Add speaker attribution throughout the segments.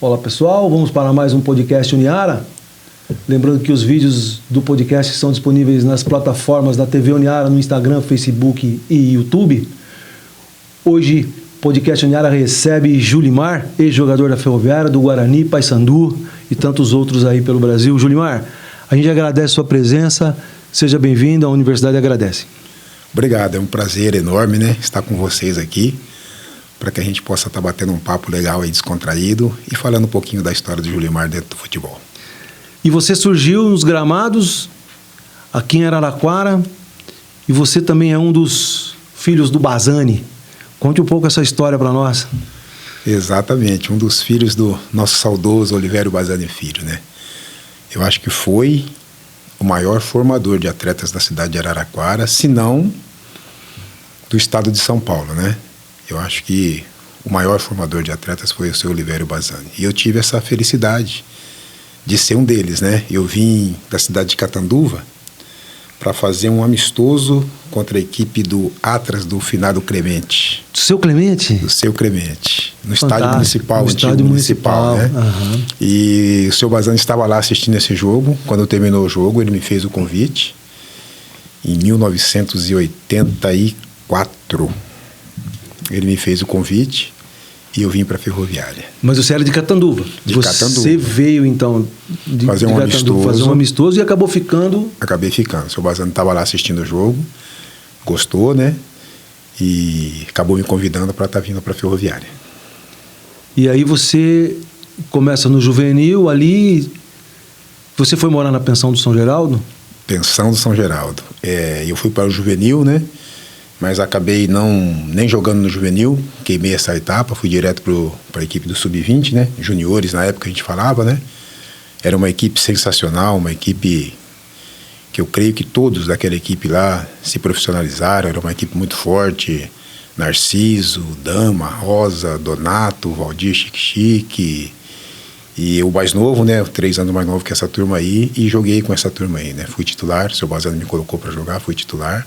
Speaker 1: Olá pessoal, vamos para mais um podcast Uniara. Lembrando que os vídeos do podcast são disponíveis nas plataformas da TV Uniara, no Instagram, Facebook e YouTube. Hoje, o podcast Uniara recebe Julimar, ex-jogador da Ferroviária, do Guarani, Paysandu e tantos outros aí pelo Brasil. Julimar, a gente agradece a sua presença, seja bem-vindo, a Universidade agradece.
Speaker 2: Obrigado, é um prazer enorme, né, estar com vocês aqui, para que a gente possa estar batendo um papo legal aí, descontraído, e falando um pouquinho da história do Julimar dentro do futebol.
Speaker 1: E você surgiu nos gramados, aqui em Araraquara, e você também é um dos filhos do Bazzani. Conte um pouco essa história para nós.
Speaker 2: Exatamente, um dos filhos do nosso saudoso Olivério Bazzani Filho, né? Eu acho que foi o maior formador de atletas da cidade de Araraquara, se não do estado de São Paulo, né? Eu acho que o maior formador de atletas foi o seu Olivério Bazzani. E eu tive essa felicidade de ser um deles, né? Eu vim da cidade de Catanduva para fazer um amistoso contra a equipe do Atlas do finado Clemente.
Speaker 1: Do seu Clemente?
Speaker 2: Do seu Clemente. No
Speaker 1: Fantástico.
Speaker 2: estádio municipal,
Speaker 1: no estádio municipal,
Speaker 2: né?
Speaker 1: Uhum.
Speaker 2: E o seu Bazzani estava lá assistindo esse jogo. Quando terminou o jogo, ele me fez o convite. Em 1984, ele me fez o convite e eu vim para a Ferroviária.
Speaker 1: Mas você era de Catanduva.
Speaker 2: Catanduva.
Speaker 1: Você veio, então,
Speaker 2: fazer um
Speaker 1: amistoso e acabou ficando...
Speaker 2: Acabei ficando. O seu Bazzani estava lá assistindo o jogo, gostou, né? E acabou me convidando para estar vindo para a Ferroviária.
Speaker 1: E aí você começa no juvenil ali. Você foi morar na pensão do São Geraldo?
Speaker 2: Pensão do São Geraldo. Eu fui para o juvenil, né? Mas acabei nem jogando no juvenil, queimei essa etapa, fui direto para a equipe do Sub-20, né? Juniores, na época a gente falava, né? Era uma equipe sensacional, uma equipe que eu creio que todos daquela equipe lá se profissionalizaram, era uma equipe muito forte. Narciso, Dama, Rosa, Donato, Valdir Chique, e o mais novo, né? 3 anos mais novo que essa turma aí, e joguei com essa turma aí, né? Fui titular, o seu Bazzani me colocou para jogar, fui titular.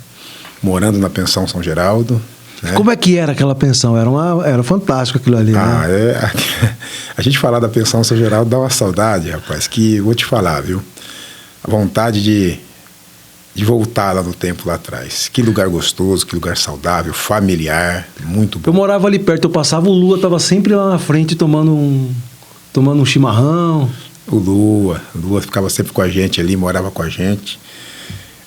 Speaker 2: Morando na pensão São Geraldo, né?
Speaker 1: Como é que era aquela pensão? Era fantástico aquilo ali, né?
Speaker 2: A gente falar da pensão São Geraldo dá uma saudade, rapaz, que eu vou te falar, viu? A vontade de voltar lá no tempo lá atrás. Que lugar gostoso, que lugar saudável, familiar, muito bom.
Speaker 1: Eu morava ali perto, eu passava, o Lua estava sempre lá na frente tomando um chimarrão.
Speaker 2: O Lua ficava sempre com a gente ali, morava com a gente.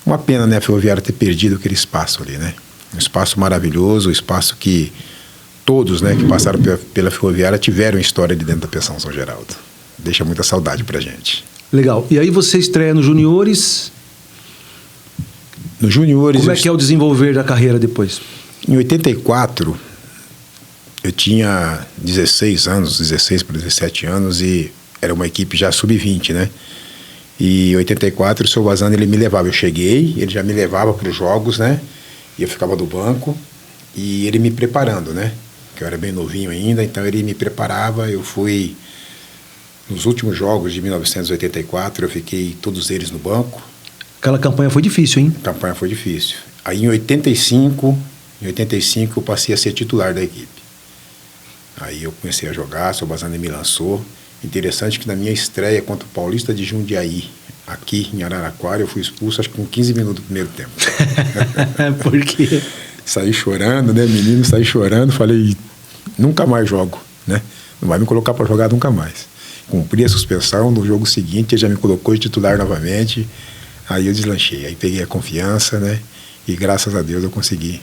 Speaker 2: Uma pena, né, a Ferroviária ter perdido aquele espaço ali, né? Um espaço maravilhoso, um espaço que todos, né, que passaram pela Ferroviária tiveram história ali dentro da pensão São Geraldo. Deixa muita saudade pra gente.
Speaker 1: Legal. E aí você estreia no Juniores.
Speaker 2: No Juniores...
Speaker 1: Como é que é o desenvolver da carreira depois?
Speaker 2: Em 84, eu tinha 16 para 17 anos, e era uma equipe já sub-20, né? E em 84, o seu Bazzani, ele me levava. Eu cheguei, ele já me levava para os jogos, né? E eu ficava do banco, e ele me preparando, né? Que eu era bem novinho ainda, então ele me preparava. Eu fui... Nos últimos jogos de 1984, eu fiquei todos eles no banco.
Speaker 1: Aquela campanha foi difícil, hein?
Speaker 2: A campanha foi difícil. Aí em 85 eu passei a ser titular da equipe. Aí eu comecei a jogar, o seu Bazzani me lançou. Interessante que na minha estreia contra o Paulista de Jundiaí, aqui em Araraquara, eu fui expulso acho que com 15 minutos do primeiro tempo.
Speaker 1: Por quê?
Speaker 2: Saí chorando, né, menino? Saí chorando, falei, nunca mais jogo, né? Não vai me colocar para jogar nunca mais. Cumpri a suspensão, no jogo seguinte ele já me colocou de titular novamente, aí eu deslanchei, aí peguei a confiança, né? E graças a Deus eu consegui.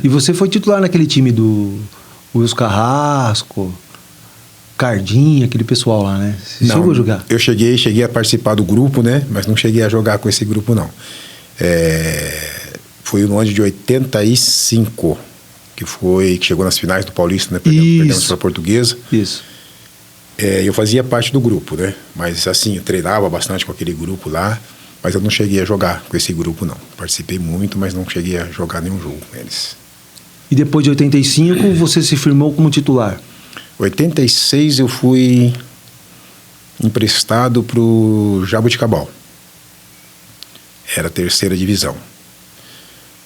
Speaker 1: E você foi titular naquele time do Wilson Carrasco, Cardinha, aquele pessoal lá, né? Você chegou a jogar?
Speaker 2: Eu cheguei a participar do grupo, né? Mas não cheguei a jogar com esse grupo, não. Foi no ano de 85, que chegou nas finais do Paulista, né? Perdemos para a Portuguesa.
Speaker 1: Isso.
Speaker 2: Eu fazia parte do grupo, né? Mas assim, eu treinava bastante com aquele grupo lá, mas eu não cheguei a jogar com esse grupo, não. Participei muito, mas não cheguei a jogar nenhum jogo com eles.
Speaker 1: E depois de 85, você se firmou como titular?
Speaker 2: 86 eu fui emprestado para o Jaboticabal. Era a 3ª divisão.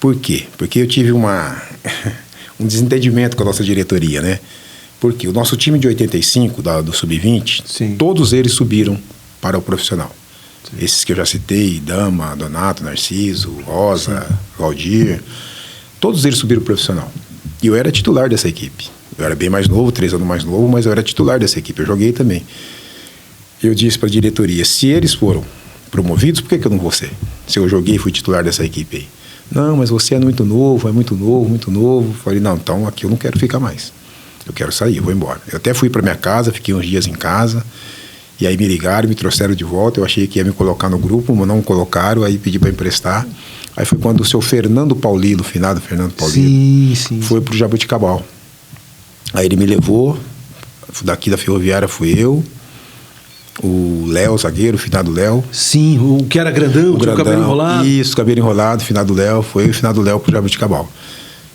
Speaker 2: Por quê? Porque eu tive um desentendimento com a nossa diretoria, né? Porque o nosso time de 85, do Sub-20,
Speaker 1: Sim.
Speaker 2: todos eles subiram para o profissional. Sim. Esses que eu já citei, Dama, Donato, Narciso, Rosa, sim, Valdir, todos eles subiram para o profissional. E eu era titular dessa equipe. Eu era bem mais novo, 3 anos mais novo, mas eu era titular dessa equipe, eu joguei também. Eu disse para a diretoria, se eles foram promovidos, por que eu não vou ser? Se eu joguei e fui titular dessa equipe aí. Não, mas você é muito novo, muito novo. Falei, não, então aqui eu não quero ficar mais. Eu quero sair, eu vou embora. Eu até fui para minha casa, fiquei uns dias em casa, e aí me ligaram, me trouxeram de volta. Eu achei que ia me colocar no grupo, mas não colocaram, aí pedi para emprestar. Aí foi quando o seu Fernando Paulino, o finado Fernando Paulino, foi pro Jaboticabal. Aí ele me levou, daqui da Ferroviária fui eu, o Léo, zagueiro, o finado Léo.
Speaker 1: Sim, o que era grandão, tinha o cabelo enrolado.
Speaker 2: Isso, cabelo enrolado, o finado Léo, foi o finado Léo pro Jaboticabal.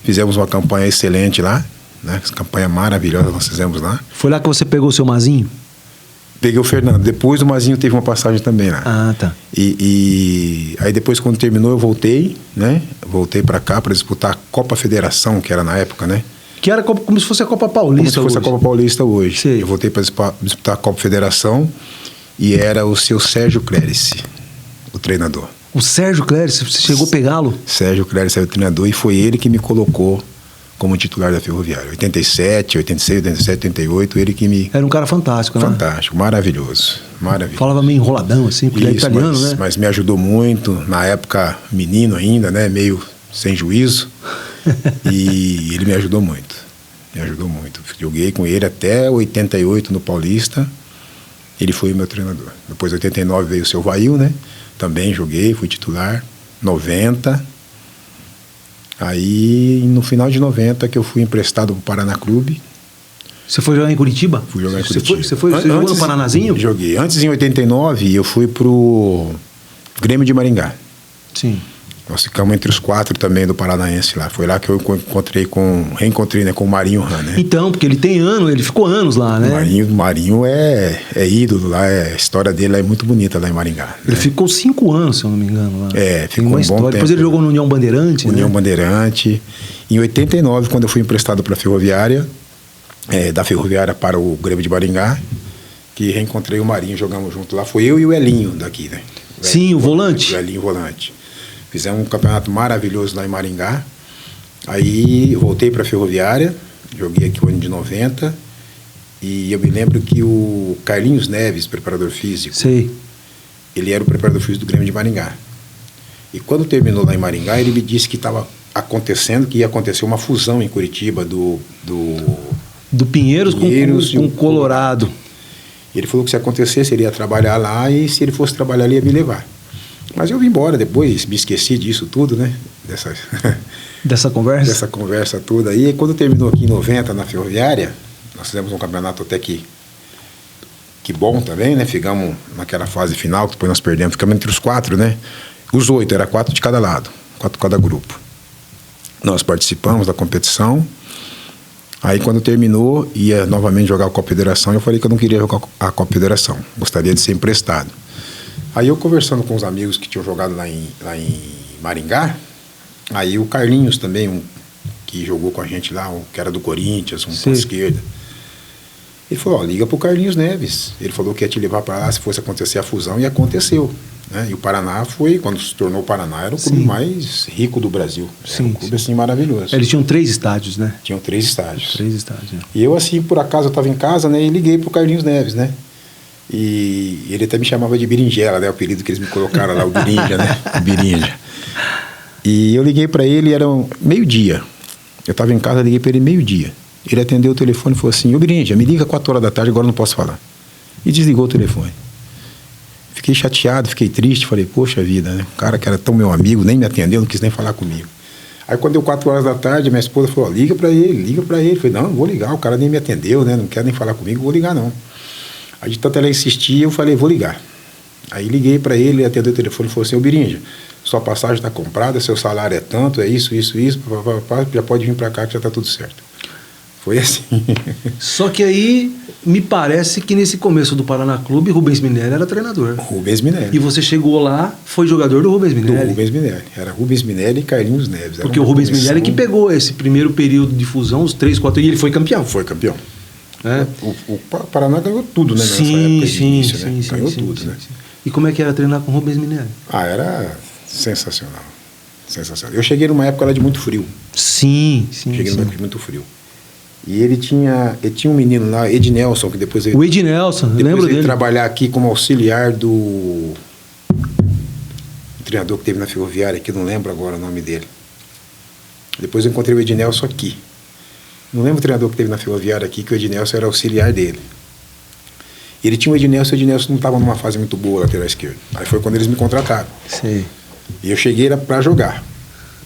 Speaker 2: Fizemos uma campanha excelente lá, né? Campanha maravilhosa nós fizemos lá.
Speaker 1: Foi lá que você pegou o seu Mazinho?
Speaker 2: Peguei o Fernando. Depois o Mazinho teve uma passagem também lá.
Speaker 1: Ah, tá.
Speaker 2: E aí depois, quando terminou, eu voltei, né? Voltei para cá para disputar a Copa Federação, que era na época, né?
Speaker 1: Que era como se fosse a Copa Paulista hoje.
Speaker 2: Como se fosse a Copa Paulista hoje.
Speaker 1: Sei.
Speaker 2: Eu voltei para disputar a Copa Federação e era o seu Sérgio Clérice, o treinador.
Speaker 1: O Sérgio Clérice, você chegou a pegá-lo?
Speaker 2: Sérgio Clérice era o treinador e foi ele que me colocou como titular da Ferroviária. 87, 86, 87, 88, ele que me...
Speaker 1: Era um cara fantástico, né?
Speaker 2: Fantástico, maravilhoso.
Speaker 1: Falava meio enroladão, assim, porque ele é italiano, né?
Speaker 2: Mas me ajudou muito, na época menino ainda, né? Meio sem juízo. E ele me ajudou muito. Joguei com ele até 88 no Paulista. Ele foi o meu treinador. Depois, em 89, veio o seu Vail, né? Também joguei, fui titular. 90. Aí, no final de 90, que eu fui emprestado para o Paraná Clube.
Speaker 1: Você foi jogar em Curitiba?
Speaker 2: Fui jogar em Curitiba.
Speaker 1: Você jogou no Paranazinho?
Speaker 2: Joguei. Antes, em 89, eu fui pro Grêmio de Maringá.
Speaker 1: Sim.
Speaker 2: Nós ficamos entre os 4 também do Paranaense lá. Foi lá que eu reencontrei, né, com o Marinho Han, né?
Speaker 1: Então, porque ele ficou anos lá, né?
Speaker 2: O Marinho é ídolo lá, a história dele lá é muito bonita lá em Maringá.
Speaker 1: Ele ficou 5 anos, se eu não me engano, lá.
Speaker 2: Ficou um bom tempo.
Speaker 1: Depois ele jogou no União Bandeirante,
Speaker 2: União Bandeirante. Em 89, quando eu fui emprestado para a Ferroviária, da Ferroviária para o Grêmio de Maringá, que reencontrei o Marinho, jogamos junto lá. Foi eu e o Elinho daqui, né?
Speaker 1: Sim, o volante.
Speaker 2: O Elinho, volante. Fizemos um campeonato maravilhoso lá em Maringá. Aí voltei para a Ferroviária, joguei aqui o ano de 90. E eu me lembro que o Carlinhos Neves, preparador físico,
Speaker 1: sei,
Speaker 2: ele era o preparador físico do Grêmio de Maringá. E quando terminou lá em Maringá, ele me disse que estava acontecendo, que ia acontecer uma fusão em Curitiba do
Speaker 1: Pinheiros com Colorado.
Speaker 2: Ele falou que se acontecesse, ele ia trabalhar lá e se ele fosse trabalhar, ele ia me levar. Mas eu vim embora depois, me esqueci disso tudo, né?
Speaker 1: Dessa conversa?
Speaker 2: Dessa conversa toda aí. E quando terminou aqui em 90 na Ferroviária, nós fizemos um campeonato até que bom também, né? Ficamos naquela fase final, que depois nós perdemos, ficamos entre os 4, né? Os 8, era 4 de cada lado, 4 de cada grupo. Nós participamos da competição. Aí quando terminou, ia novamente jogar a Copa Federação, eu falei que eu não queria jogar a Copa Federação, gostaria de ser emprestado. Aí eu conversando com os amigos que tinham jogado lá em Maringá, aí o Carlinhos também, que jogou com a gente lá, que era do Corinthians, ponta esquerda. Ele falou, liga pro Carlinhos Neves. Ele falou que ia te levar para lá se fosse acontecer a fusão, e aconteceu. Né? E o Paraná foi, quando se tornou o Paraná, era o clube mais rico do Brasil. Era um clube assim maravilhoso.
Speaker 1: Eles tinham 3 estádios, né?
Speaker 2: Tinham 3 estádios.
Speaker 1: 3 estádios, né?
Speaker 2: E eu, assim, por acaso, eu estava em casa, né, e liguei pro Carlinhos Neves, né? E ele até me chamava de Berinjela, né? O apelido que eles me colocaram lá, o Birinja, né? O Birinja. E eu liguei para ele, era meio-dia. Eu estava em casa, liguei para ele meio-dia. Ele atendeu o telefone e falou assim, ô Birinja, me liga 4 horas da tarde, agora eu não posso falar. E desligou o telefone. Fiquei chateado, fiquei triste, falei, poxa vida, né? O cara que era tão meu amigo, nem me atendeu, não quis nem falar comigo. Aí quando deu 4 horas da tarde, minha esposa falou, liga para ele. Eu falei, não vou ligar, o cara nem me atendeu, né? Não quer nem falar comigo, vou ligar não. Aí de tanto ela insistir, eu falei, vou ligar. Aí liguei para ele, ele atendeu o telefone e falou assim, ô Birinja, sua passagem está comprada, seu salário é tanto, é isso, já pode vir para cá que já está tudo certo. Foi assim.
Speaker 1: Só que aí, me parece que nesse começo do Paraná Clube, Rubens Minelli era treinador.
Speaker 2: Rubens Minelli.
Speaker 1: E você chegou lá, foi jogador do Rubens Minelli.
Speaker 2: Do Rubens Minelli. Era Rubens Minelli e Carlinhos Neves.
Speaker 1: Porque o Rubens Minelli que pegou esse primeiro período de fusão, os 3, 4, e ele foi campeão.
Speaker 2: Foi campeão.
Speaker 1: né?
Speaker 2: O Paraná ganhou tudo, né? Nessa época de início, né? Ganhou tudo, né?
Speaker 1: E como é que era treinar com o Rubens Minelli?
Speaker 2: Era sensacional. Sensacional. Eu cheguei numa época lá de muito frio.
Speaker 1: Sim.
Speaker 2: Cheguei numa época de muito frio. E ele tinha um menino lá, Ednelson, que depois ele...
Speaker 1: O Ednelson, eu lembro dele.
Speaker 2: Trabalhar aqui como auxiliar do treinador que teve na Ferroviária, que eu não lembro agora o nome dele. Depois eu encontrei o Ednelson aqui. Não lembro o treinador que teve na Ferroviária aqui, que o Ednelson era auxiliar dele. E ele tinha o Ednelson não estava numa fase muito boa, lateral esquerdo. Aí foi quando eles me contrataram.
Speaker 1: Sei.
Speaker 2: E eu cheguei para jogar.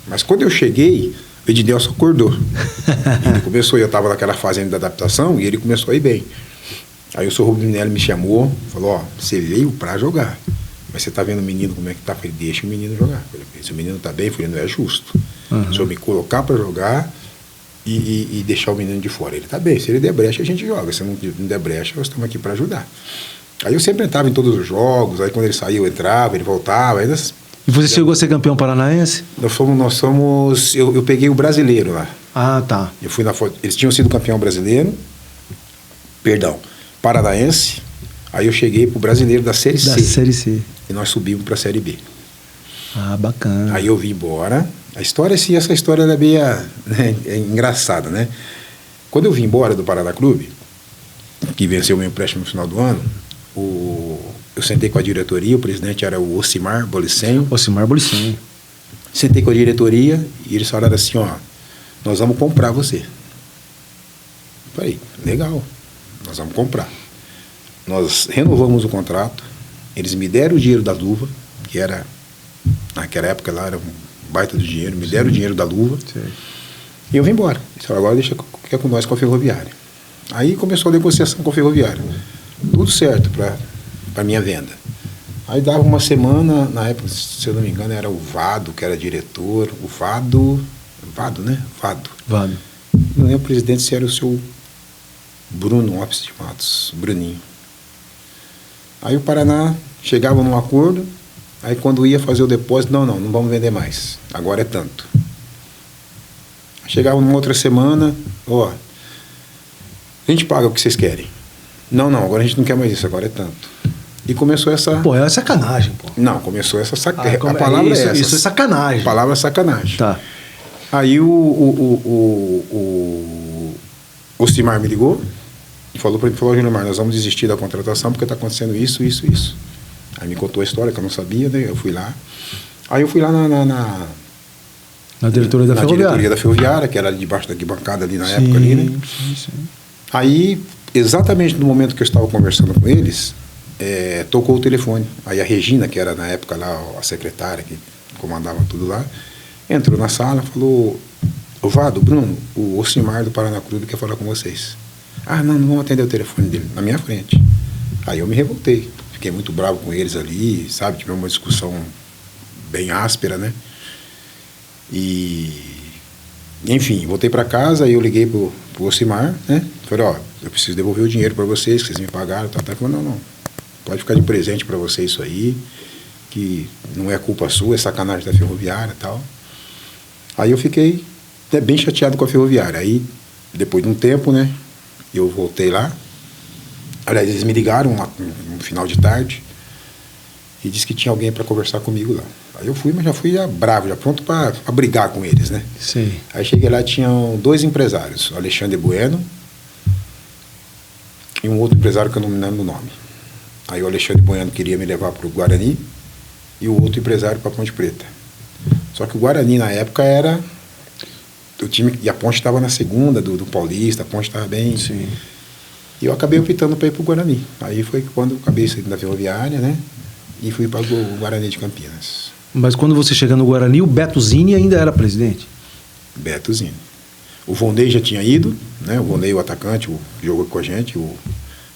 Speaker 2: Mas quando eu cheguei, o Ednelson acordou. Ele começou, eu estava naquela fase ainda da adaptação, e ele começou a ir bem. Aí o senhor Rubens Minelli me chamou, falou, ó, você veio para jogar. Mas você está vendo o menino como é que está? Falei, deixa o menino jogar. Falei, se o menino está bem, falei, não é justo. O senhor me colocar para jogar e deixar o menino de fora. Ele está bem, se ele der brecha, a gente joga. Se não der brecha, nós estamos aqui para ajudar. Aí eu sempre entrava em todos os jogos, aí quando ele saía eu entrava, ele voltava. Ainda...
Speaker 1: E você chegou a ser campeão paranaense?
Speaker 2: Eu peguei o brasileiro lá.
Speaker 1: Ah, tá.
Speaker 2: Eu fui eles tinham sido campeão brasileiro, paranaense, aí eu cheguei pro brasileiro da Série C.
Speaker 1: Da Série C.
Speaker 2: E nós subimos para a Série B.
Speaker 1: Ah, bacana.
Speaker 2: Aí eu vim embora. Essa história é meio engraçada, né? Quando eu vim embora do Paraná Clube, que venceu o meu empréstimo no final do ano, eu sentei com a diretoria, o presidente era o Ocimar Bolicenho. Sentei com a diretoria e eles falaram assim, ó, nós vamos comprar você. Eu falei, legal, nós vamos comprar. Nós renovamos o contrato, eles me deram o dinheiro da luva, que era, naquela época lá era um baita do dinheiro, me deram o dinheiro da luva. Sim. E eu vim embora. Eles falaram, agora deixa que é com nós, com a Ferroviária. Aí começou a negociação com a Ferroviária. Tudo certo para minha venda. Aí dava uma semana, na época, se eu não me engano, era o Vado, que era diretor. O Vado, né? Vado. Não lembro o presidente se era o seu Bruno Lopes de Matos, Bruninho. Aí o Paraná chegava num acordo, aí quando ia fazer o depósito, não vamos vender mais, agora é tanto. Chegava numa outra semana, ó, a gente paga o que vocês querem. Não, agora a gente não quer mais isso, agora é tanto. E começou essa...
Speaker 1: Pô, é sacanagem, pô.
Speaker 2: Não, começou essa sacanagem. A palavra é essa.
Speaker 1: Isso é sacanagem.
Speaker 2: A palavra é sacanagem.
Speaker 1: Tá.
Speaker 2: Aí o Ocimar me ligou e falou para mim, Júnior Mar, nós vamos desistir da contratação porque está acontecendo isso. Aí me contou a história que eu não sabia, né? Eu fui lá. Aí eu fui lá
Speaker 1: na diretoria da Ferroviária.
Speaker 2: Diretoria da Ferroviária, que era ali debaixo da bancada ali na época ali, né? Sim. Aí, exatamente no momento que eu estava conversando com eles, tocou o telefone. Aí a Regina, que era na época lá a secretária, que comandava tudo lá, entrou na sala e falou, Vado, Bruno, o Ocimar do Paraná Clube quer falar com vocês. Ah, não vamos atender o telefone dele, na minha frente. Aí eu me revoltei, fiquei muito bravo com eles ali, sabe, tivemos uma discussão bem áspera, né? E, enfim, voltei para casa, aí eu liguei pro Ocimar, né? Falei, ó, eu preciso devolver o dinheiro para vocês, que vocês me pagaram, tá. Ele falou, não, pode ficar de presente para você isso aí, que não é culpa sua, é sacanagem da Ferroviária e tal. Aí eu fiquei bem chateado com a Ferroviária. Aí, depois de um tempo, né, eu voltei lá. Aliás, eles me ligaram no final de tarde e disse que tinha alguém para conversar comigo lá. Aí eu fui, mas já fui bravo, já pronto para brigar com eles, né?
Speaker 1: Sim.
Speaker 2: Aí cheguei lá, tinham 2 empresários, o Alexandre Bueno e um outro empresário que eu não me lembro o nome. Aí o Alexandre Bueno queria me levar para o Guarani e o outro empresário para Ponte Preta. Só que o Guarani, na época, era o time... E a Ponte estava na segunda do Paulista, a Ponte estava bem...
Speaker 1: Sim.
Speaker 2: E eu acabei optando para ir para o Guarani. Aí foi quando eu acabei saindo da Ferroviária, né? E fui para o Guarani de Campinas.
Speaker 1: Mas quando você chega no Guarani, o Beto Zini ainda era presidente?
Speaker 2: Beto Zini. O Vonei já tinha ido, né? O Vonei, o atacante, jogou com a gente,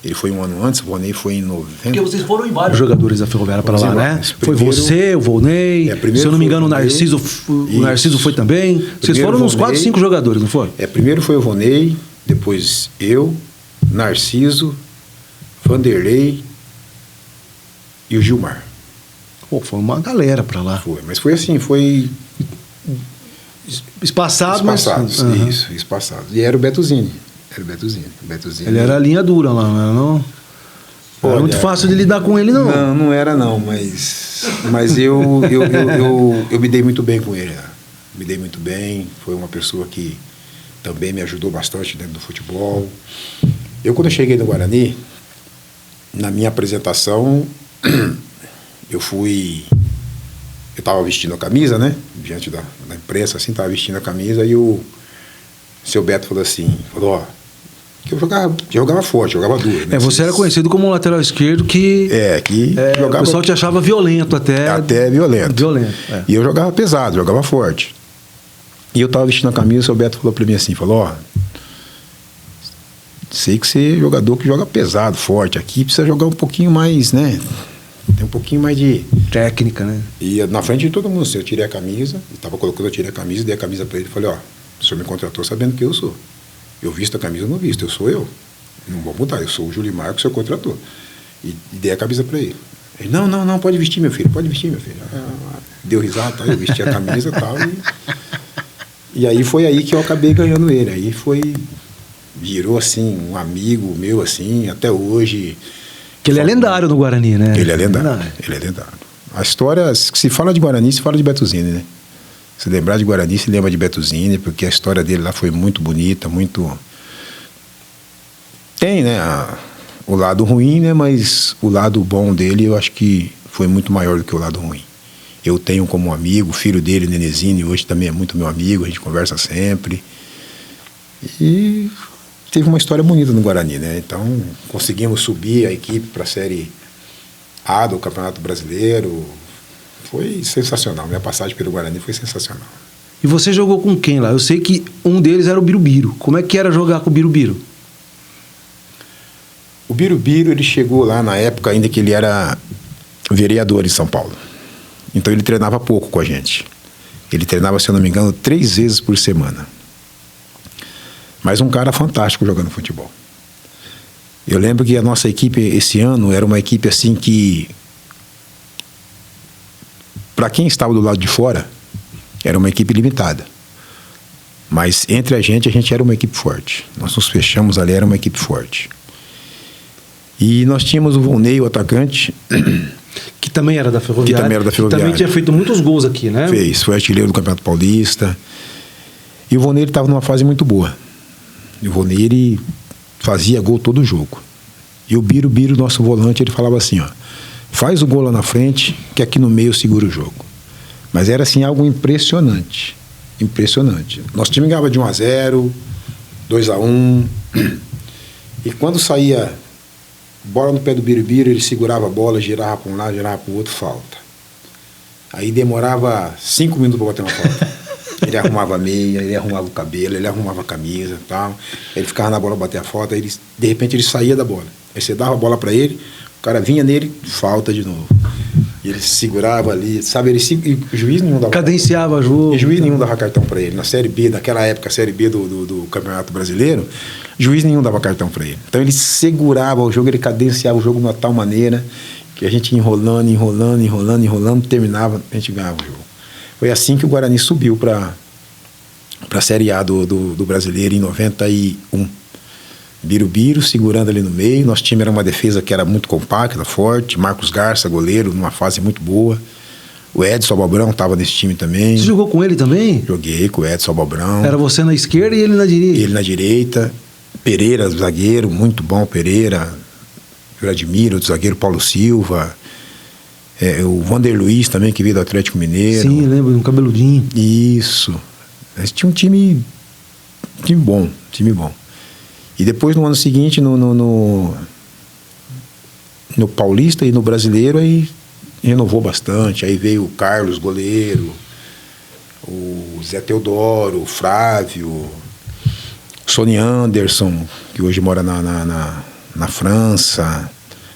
Speaker 2: ele foi um ano antes, o Vonei foi em 90.
Speaker 1: Porque vocês foram em vários jogadores da Ferroviária para lá, né? Foi você, o Volney, se eu não me engano o Narciso foi também. Vocês foram uns 4, 5 jogadores, não foram?
Speaker 2: Primeiro foi o Voney, depois eu, Narciso, Vanderlei e o Gilmar.
Speaker 1: Pô, foi uma galera para lá.
Speaker 2: Foi, mas foi assim, foi...
Speaker 1: Espaçados,
Speaker 2: isso, espaçado. E era o Beto Zini. Era o Betuzini.
Speaker 1: Ele era linha dura lá, não era não? Não era muito fácil de lidar com ele, não.
Speaker 2: Não era não, mas eu me dei muito bem com ele. Né? Me dei muito bem, foi uma pessoa que também me ajudou bastante dentro do futebol. Quando eu cheguei no Guarani, na minha apresentação, eu estava vestindo a camisa, né? Diante da imprensa, assim, estava vestindo a camisa, e o seu Beto falou ó, que eu jogava forte, jogava duro. Né?
Speaker 1: Você era conhecido como um lateral esquerdo que jogava, o pessoal te achava violento até.
Speaker 2: Até violento. E eu jogava pesado, jogava forte. E eu estava vestindo a camisa, o seu Beto falou para mim assim, ó, sei que você é jogador que joga pesado, forte, aqui precisa jogar um pouquinho mais, né? Tem um pouquinho mais de
Speaker 1: técnica, né?
Speaker 2: E na frente de todo mundo, eu tirei a camisa, eu tirei a camisa, dei a camisa para ele e falei, ó, o senhor me contratou sabendo que eu sou. Eu visto a camisa ou não visto, eu sou eu. Não vou mudar, eu sou o Julimar que o senhor contratou. E dei a camisa para ele. Ele, não, pode vestir, meu filho, pode vestir, meu filho. Deu risada, tá? Eu vesti a camisa e tal. E aí foi aí que eu acabei ganhando ele. Aí virou assim, um amigo meu, assim, até hoje.
Speaker 1: Que ele é lendário no Guarani, né?
Speaker 2: Ele é lendário. A história, se fala de Guarani, se fala de Betuzini, né? Se lembrar de Guarani, se lembra de Betuzini, porque a história dele lá foi muito bonita, muito... Tem, né, o lado ruim, né, mas o lado bom dele eu acho que foi muito maior do que o lado ruim. Eu tenho como um amigo, o filho dele, Nenezini, hoje também é muito meu amigo, a gente conversa sempre. E teve uma história bonita no Guarani, né? Então, conseguimos subir a equipe para a Série A do Campeonato Brasileiro. Foi sensacional, minha passagem pelo Guarani foi sensacional.
Speaker 1: E você jogou com quem lá? Eu sei que um deles era o Birubiru. Como é que era jogar com o Birubiru?
Speaker 2: O Birubiru, ele chegou lá na época ainda que ele era vereador em São Paulo. Então ele treinava pouco com a gente. Ele treinava, se eu não me engano, 3 vezes por semana. Mas um cara fantástico jogando futebol. Eu lembro que a nossa equipe esse ano era uma equipe assim que, para quem estava do lado de fora, era uma equipe limitada. Mas entre a gente era uma equipe forte. Nós nos fechamos ali, era uma equipe forte. E nós tínhamos o Volney, o atacante,
Speaker 1: que também era da Ferroviária.
Speaker 2: Que também era da Ferroviária.
Speaker 1: Que também tinha feito muitos gols aqui, né?
Speaker 2: Foi artilheiro do Campeonato Paulista. E o Volney estava numa fase muito boa. E o Volney, ele fazia gol todo jogo. E o Birubiru, nosso volante, ele falava assim, ó, faz o gol lá na frente, que aqui no meio segura o jogo. Mas era assim, algo impressionante. Impressionante. Nosso time ganhava de 1-0, 2-1. E quando saía bola no pé do Birubiru, ele segurava a bola, girava para um lado, girava para o outro, falta. Aí demorava 5 minutos para bater uma falta. Ele arrumava a meia, ele arrumava o cabelo, ele arrumava a camisa e tal. Ele ficava na bola, bater a falta, aí de repente ele saía da bola. Aí você dava a bola para ele, o cara vinha nele, falta de novo. E ele segurava ali, sabe? O juiz nenhum dava
Speaker 1: cadenciava jogo.
Speaker 2: E juiz nenhum dava cartão para ele. Na Série B, naquela época, a Série B do Campeonato Brasileiro, juiz nenhum dava cartão para ele. Então ele segurava o jogo, ele cadenciava o jogo de uma tal maneira que a gente ia enrolando, terminava, a gente ganhava o jogo. Foi assim que o Guarani subiu para a Série A do Brasileiro em 91. Birubiru segurando ali no meio. Nosso time era uma defesa que era muito compacta, forte. Marcos Garça, goleiro, numa fase muito boa. O Edson Abobrão estava nesse time também.
Speaker 1: Você jogou com ele também?
Speaker 2: Joguei com o Edson Abobrão.
Speaker 1: Era você na esquerda e ele na direita?
Speaker 2: Ele na direita. Pereira, zagueiro, muito bom, Pereira. Eu admiro, o zagueiro Paulo Silva. O Vander Luiz também, que veio do Atlético Mineiro.
Speaker 1: Sim, lembro, um cabeludinho.
Speaker 2: Isso. Mas tinha um time bom. E depois, no ano seguinte, no Paulista e no Brasileiro, aí renovou bastante. Aí veio o Carlos, goleiro, o Zé Teodoro, o Flávio, o Sony Anderson, que hoje mora na França,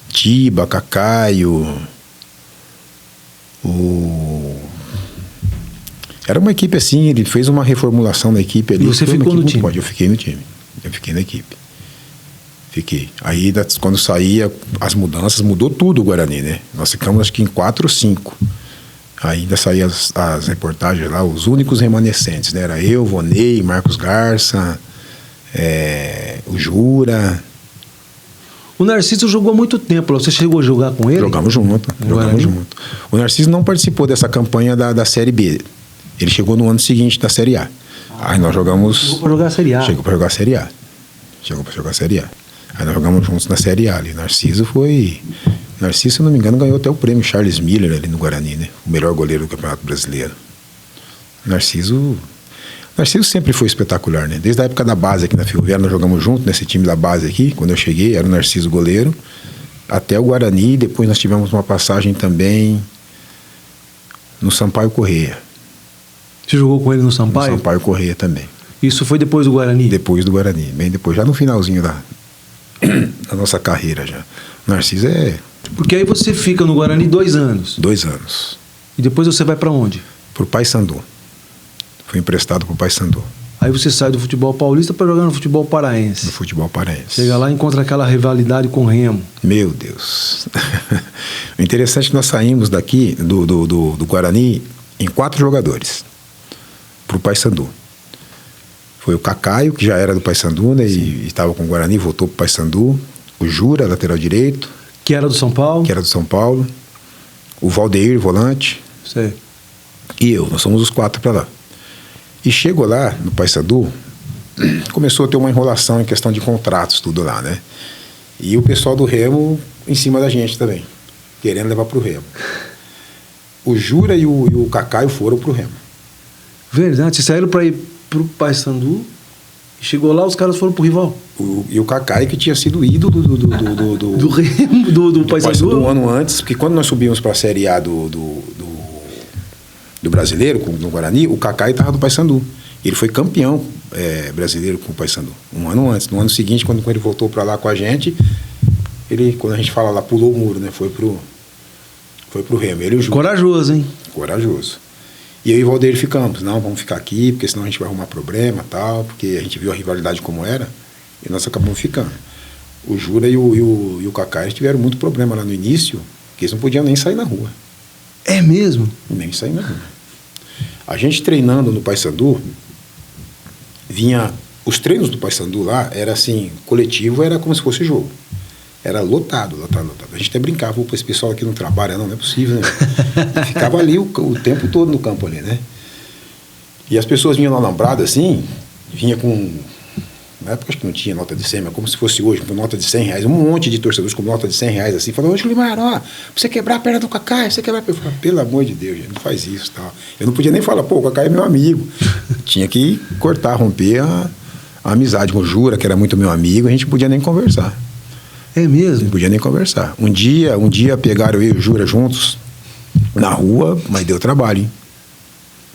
Speaker 2: Tiba, Cacaio. Era uma equipe assim, ele fez uma reformulação da equipe ali.
Speaker 1: E você ficou no time?
Speaker 2: Eu fiquei no time. Eu fiquei na equipe. Aí, quando saía as mudanças, mudou tudo o Guarani, né? Nós ficamos, acho que em 4 ou 5. Ainda saíam as reportagens lá, os únicos remanescentes, né? Era eu, Vonei, Marcos Garça, o Jura.
Speaker 1: O Narciso jogou há muito tempo. Você chegou a jogar com ele?
Speaker 2: Jogamos junto. O Narciso não participou dessa campanha da Série B. Ele chegou no ano seguinte da Série A. Aí nós jogamos...
Speaker 1: Chegou para jogar a Série A.
Speaker 2: Chegou para jogar a Série A. Aí nós jogamos juntos na Série A ali. Narciso, se não me engano, ganhou até o prêmio Charles Miller ali no Guarani, né? O melhor goleiro do Campeonato Brasileiro. Narciso sempre foi espetacular, né? Desde a época da base aqui na Ferroviária, nós jogamos junto nesse time da base aqui. Quando eu cheguei, era o Narciso goleiro. Até o Guarani. Depois nós tivemos uma passagem também no Sampaio Corrêa.
Speaker 1: Você jogou com ele no Sampaio?
Speaker 2: No Sampaio Corrêa também.
Speaker 1: Isso foi depois do Guarani?
Speaker 2: Depois do Guarani, bem depois, já no finalzinho da nossa carreira já. Narciso
Speaker 1: Porque aí você fica no Guarani 2 anos.
Speaker 2: 2 anos.
Speaker 1: E depois você vai para onde?
Speaker 2: Pro Paysandu. Fui emprestado pro Paysandu.
Speaker 1: Aí você sai do futebol paulista para jogar no futebol paraense.
Speaker 2: No futebol paraense.
Speaker 1: Chega lá e encontra aquela rivalidade com o Remo.
Speaker 2: Meu Deus. O interessante é que nós saímos daqui, do Guarani, em 4 jogadores. Pro Paysandu. Foi o Cacaio, que já era do Paysandu, né? E estava com o Guarani, voltou pro Paysandu. O Jura, lateral direito.
Speaker 1: Que era do São Paulo. O Valdeir, volante. Sei.
Speaker 2: E eu, nós somos os 4 para lá. E chegou lá, no Paysandu, começou a ter uma enrolação em questão de contratos, tudo lá, né? E o pessoal do Remo em cima da gente também, querendo levar pro Remo. O Jura e o Cacaio foram pro Remo.
Speaker 1: Verdade, vocês saíram para ir pro Paysandu, chegou lá, os caras foram pro rival.
Speaker 2: E o Cacaio, que tinha sido ídolo
Speaker 1: do Remo, do Paysandu.
Speaker 2: Um ano antes, porque quando nós subimos para a Série A do Brasileiro, no Guarani, o Cacaio estava no Paysandu. Ele foi campeão brasileiro com o Paysandu, um ano antes. No ano seguinte, quando ele voltou para lá com a gente, ele, quando a gente fala lá, pulou o muro, né? Foi pro Remo. Ele e o Júlio.
Speaker 1: Corajoso, hein?
Speaker 2: Corajoso. E eu e o Valdeir ficamos. Não, vamos ficar aqui, porque senão a gente vai arrumar problema e tal, porque a gente viu a rivalidade como era, e nós acabamos ficando. O Jura e o Cacaio tiveram muito problema lá no início, que eles não podiam nem sair na rua.
Speaker 1: É mesmo?
Speaker 2: Nem sair na rua. A gente treinando no Paysandu, vinha... Os treinos do Paysandu lá, era assim, coletivo, era como se fosse jogo. Era lotado. A gente até brincava, pô, esse pessoal aqui não trabalha, não é possível, né? E ficava ali o tempo todo no campo ali, né? E as pessoas vinham na Alambrada, assim, vinha com... Na época acho que não tinha nota de 100, mas como se fosse hoje, com nota de 100 reais, um monte de torcedores com nota de 100 reais, assim, falando, ô Julimar, ó, pra você quebrar a perna do Cacaio, você quebrar a perna. Eu falei, pelo amor de Deus, gente, não faz isso, tal. Eu não podia nem falar, pô, o Cacaio é meu amigo. Tinha que cortar, romper a amizade com o Jura, que era muito meu amigo, a gente não podia nem conversar.
Speaker 1: É mesmo?
Speaker 2: Não podia nem conversar. Um dia pegaram eu e o Jura juntos na rua, mas deu trabalho, hein?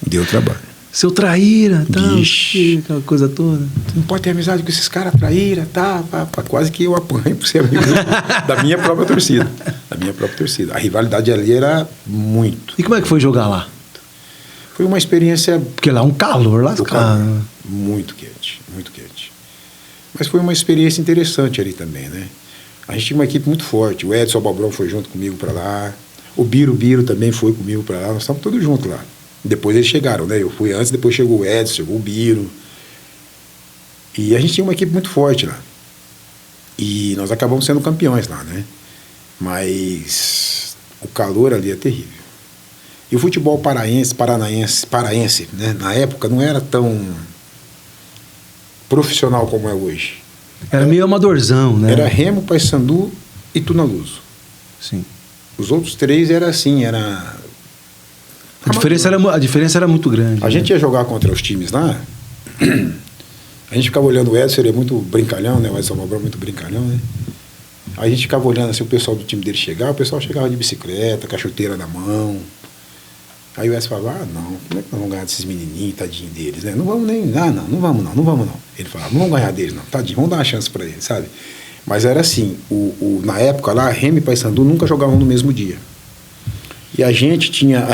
Speaker 2: Deu trabalho.
Speaker 1: Seu traíra, tal, aquela coisa toda.
Speaker 2: Não pode ter amizade com esses caras traíra, tá? Quase que eu apanho por ser amigo da minha própria torcida. Da minha própria torcida. A rivalidade ali era muito.
Speaker 1: E como é que foi jogar lá?
Speaker 2: Foi uma experiência...
Speaker 1: Porque lá é um calor lascado.
Speaker 2: Muito quente, muito quente. Mas foi uma experiência interessante ali também, né? A gente tinha uma equipe muito forte. O Edson Balbrão foi junto comigo para lá. O Biro também foi comigo para lá. Nós estávamos todos juntos lá. Depois eles chegaram, né? Eu fui antes, depois chegou o Edson, chegou o Biro. E a gente tinha uma equipe muito forte lá. E nós acabamos sendo campeões lá, né? Mas o calor ali é terrível. E o futebol paraense, né? Na época não era tão profissional como é hoje.
Speaker 1: Era meio amadorzão, né?
Speaker 2: Era Remo, Paysandu e Tunaluso.
Speaker 1: Sim.
Speaker 2: Os outros 3 era assim, era...
Speaker 1: A diferença era muito grande.
Speaker 2: A gente ia jogar contra os times lá, a gente ficava olhando o Edson, ele é muito brincalhão, né? O Edson Balbrão é muito brincalhão, né? Aí a gente ficava olhando assim, o pessoal do time dele chegar, o pessoal chegava de bicicleta, com a chuteira na mão. Aí o Edson falava, não, como é que nós vamos ganhar desses menininhos, tadinho deles, né? Não vamos nem, não vamos não. Ele falava, não vamos ganhar deles não, tadinho, vamos dar uma chance pra eles, sabe? Mas era assim, na época lá, Remo e Paysandu nunca jogavam no mesmo dia. E a gente tinha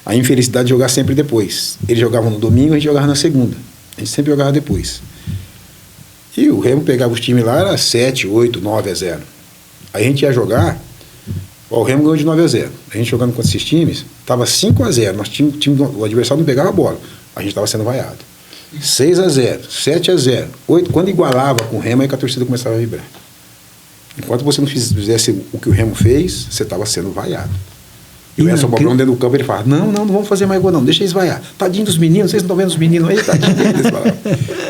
Speaker 2: a infelicidade de jogar sempre depois. Eles jogavam no domingo, a gente jogava na segunda. A gente sempre jogava depois. E o Remo pegava os times lá, era 7, 8, 9-0. Aí a gente ia jogar, o Remo ganhou de 9-0. A gente jogando contra esses times, estava 5-0. O adversário não pegava a bola. A gente estava sendo vaiado. 6-0, 7-0, 8. Quando igualava com o Remo, aí que a torcida começava a vibrar. Enquanto você não fizesse o que o Remo fez, você estava sendo vaiado. E o Edson Bobrão dentro do campo, ele fala, não vamos fazer mais gol não, deixa eles vaiar. Tadinho dos meninos, vocês não estão vendo os meninos aí, tadinho deles.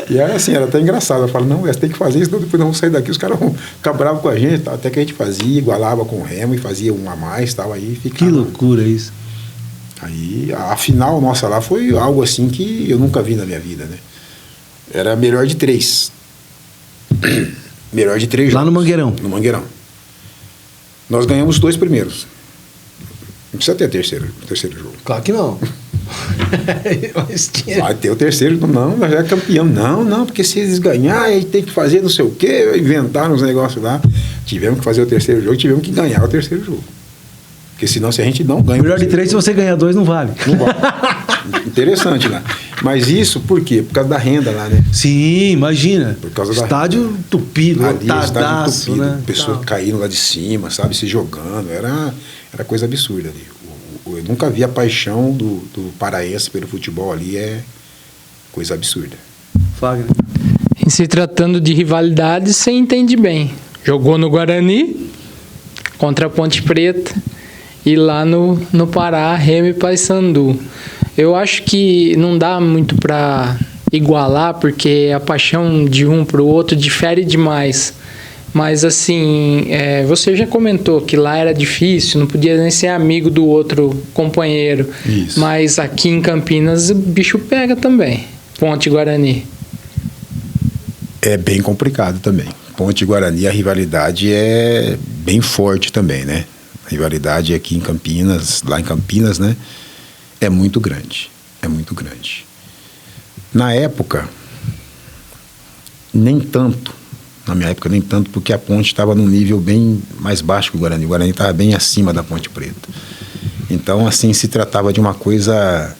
Speaker 2: E era assim, era até engraçado. Eu falo, não, você tem que fazer isso, depois nós vamos sair daqui, os caras vão ficar bravos com a gente. Tá? Até que a gente fazia, igualava com o Remo e fazia um a mais, tal, aí ficava.
Speaker 1: Que loucura isso.
Speaker 2: Aí a final nossa lá foi algo assim que eu nunca vi na minha vida, né? Era melhor de 3. Melhor de 3 jogos.
Speaker 1: Lá no Mangueirão?
Speaker 2: No Mangueirão. Nós ganhamos os 2 primeiros. Não precisa ter terceiro jogo.
Speaker 1: Claro que não. Mas tinha...
Speaker 2: Vai ter o terceiro. Não, nós já é campeão. Não, porque se eles ganharem, aí tem que fazer não sei o quê, inventaram uns negócios lá. Tivemos que fazer o terceiro jogo, tivemos que ganhar o terceiro jogo. Porque senão, se a gente não ganha...
Speaker 1: Melhor de 3, se você ganhar 2, não vale.
Speaker 2: Não vale. Interessante lá. Mas isso por quê? Por causa da renda lá, né?
Speaker 1: Sim, imagina.
Speaker 2: Por causa
Speaker 1: estádio
Speaker 2: da
Speaker 1: tupido,
Speaker 2: lotadaço,
Speaker 1: né?
Speaker 2: Pessoas caindo lá de cima, sabe? Se jogando. Era coisa absurda ali. Eu nunca vi a paixão do paraense pelo futebol ali. É coisa absurda.
Speaker 1: Fagner.
Speaker 3: Em se tratando de rivalidade, você entende bem. Jogou no Guarani contra a Ponte Preta e lá no Pará, Remo e Paysandu. Eu acho que não dá muito para igualar, porque a paixão de um para o outro difere demais. Mas assim, você já comentou que lá era difícil, não podia nem ser amigo do outro companheiro.
Speaker 2: Isso.
Speaker 3: Mas aqui em Campinas o bicho pega também, Ponte e Guarani.
Speaker 2: É bem complicado também. Ponte e Guarani, a rivalidade é bem forte também, né? A rivalidade aqui em Campinas, lá em Campinas, né? É muito grande. É muito grande. Na época, nem tanto. Na minha época, nem tanto, porque a Ponte estava num nível bem mais baixo que o Guarani. O Guarani estava bem acima da Ponte Preta. Então, assim, se tratava de uma coisa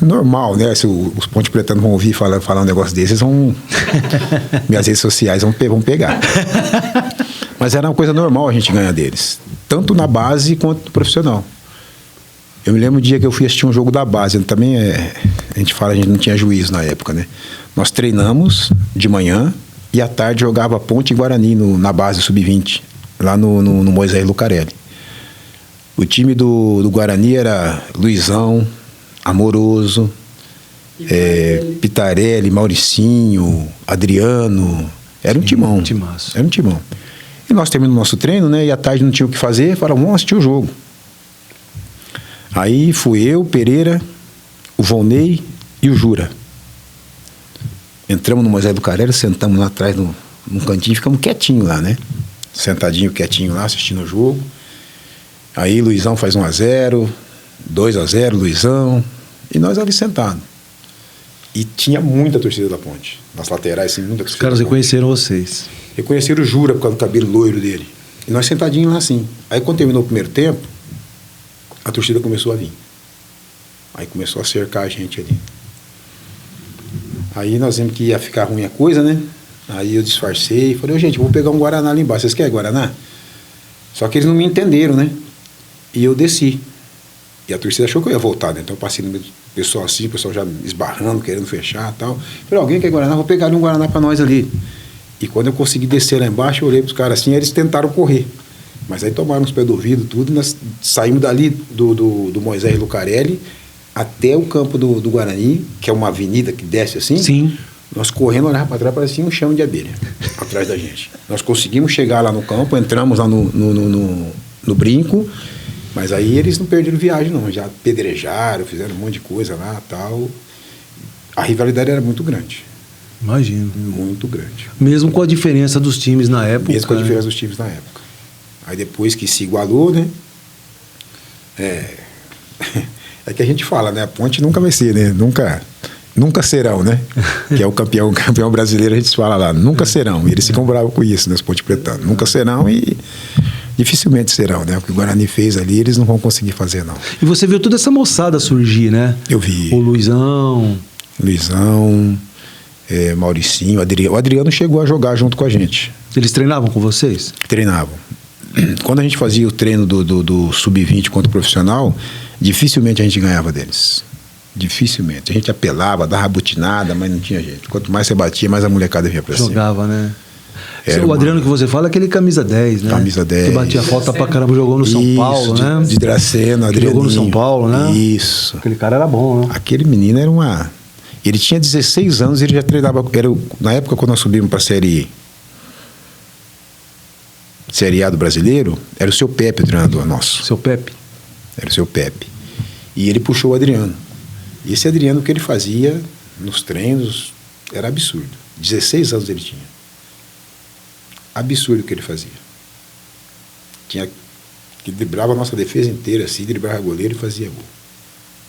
Speaker 2: normal, né? Se os Ponte Pretanos vão ouvir falar um negócio desses, minhas redes sociais vão pegar. Mas era uma coisa normal a gente ganhar deles. Tanto na base quanto no profissional. Eu me lembro o dia que eu fui assistir um jogo da base. Também a gente fala, a gente não tinha juízo na época, né? Nós treinamos de manhã e à tarde jogava Ponte e Guarani na base sub-20, lá no Moisés Lucarelli. O time do Guarani era Luizão, Amoroso, Pitarelli, Mauricinho, Adriano. Era um timão.
Speaker 1: Timaço.
Speaker 2: Era um timão. E nós terminamos o nosso treino, né? E à tarde não tinha o que fazer, falamos, vamos assistir o jogo. Aí fui eu, Pereira, o Volney e o Jura. Entramos no Moisés do Carelli, sentamos lá atrás num cantinho, ficamos quietinho lá, né? Sentadinho, quietinho lá, assistindo o jogo. Aí Luizão faz 1-0, 2-0, Luizão, e nós ali sentados. E tinha muita torcida da Ponte. Nas laterais, assim, muita torcida.
Speaker 1: Os caras reconheceram vocês.
Speaker 2: Reconheceram o Jura por causa do cabelo loiro dele. E nós sentadinhos lá assim. Aí quando terminou o primeiro tempo, a torcida começou a vir. Aí começou a cercar a gente ali. Aí nós vimos que ia ficar ruim a coisa, né? Aí eu disfarcei e falei, gente, vou pegar um Guaraná ali embaixo. Vocês querem Guaraná? Só que eles não me entenderam, né? E eu desci. E a torcida achou que eu ia voltar, né? Então eu passei no meio do pessoal assim, o pessoal já esbarrando, querendo fechar e tal. Falei, alguém quer Guaraná? Vou pegar ali um Guaraná pra nós ali. E quando eu consegui descer lá embaixo, eu olhei pros caras assim, eles tentaram correr. Mas aí tomaram os pés do ouvido, tudo, e nós saímos dali do Moisés Lucarelli até o campo do Guarani, que é uma avenida que desce assim.
Speaker 1: Sim.
Speaker 2: Nós correndo, olhava para trás, parecia um chão de abelha atrás da gente. Nós conseguimos chegar lá no campo, entramos lá no brinco, mas aí eles não perderam viagem não, já pedrejaram, fizeram um monte de coisa lá, tal. A rivalidade era muito grande.
Speaker 1: Imagino.
Speaker 2: Muito grande.
Speaker 1: Mesmo com a diferença dos times na época.
Speaker 2: Mesmo com a diferença dos times na época. Aí depois que se igualou, né? É que a gente fala, né? A Ponte nunca vai ser, né? Nunca serão, né? Que é o campeão brasileiro, a gente fala lá. Nunca serão. E eles ficam bravos com isso, né? Os Ponte Pretanos. Nunca serão e dificilmente serão, né? O que o Guarani fez ali, eles não vão conseguir fazer, não.
Speaker 1: E você viu toda essa moçada surgir, né?
Speaker 2: Eu vi.
Speaker 1: O Luizão,
Speaker 2: Mauricinho, o Adriano chegou a jogar junto com a gente.
Speaker 1: Eles treinavam com vocês?
Speaker 2: Treinavam. Quando a gente fazia o treino do sub-20 contra o profissional, dificilmente a gente ganhava deles. Dificilmente. A gente apelava, dava butinada, mas não tinha jeito. Quanto mais você batia, mais a molecada vinha pra cima.
Speaker 1: Jogava, né?
Speaker 2: Era
Speaker 1: O Adriano que você fala é aquele camisa 10, né?
Speaker 2: Camisa 10.
Speaker 1: Que batia falta pra caramba, jogou no São Paulo, né?
Speaker 2: De Dracena,
Speaker 1: que jogou no São Paulo, né?
Speaker 2: Isso.
Speaker 1: Aquele cara era bom, né?
Speaker 2: Aquele menino era uma... Ele tinha 16 anos e ele já treinava... Na época, quando nós subimos pra Série A do Brasileiro, era o seu Pepe, o treinador nosso.
Speaker 1: Seu Pepe.
Speaker 2: Era o seu Pepe. E ele puxou o Adriano. E esse Adriano, o que ele fazia nos treinos era absurdo. 16 anos ele tinha. Absurdo o que ele fazia. Ele driblava a nossa defesa inteira, assim, driblava goleiro e fazia gol.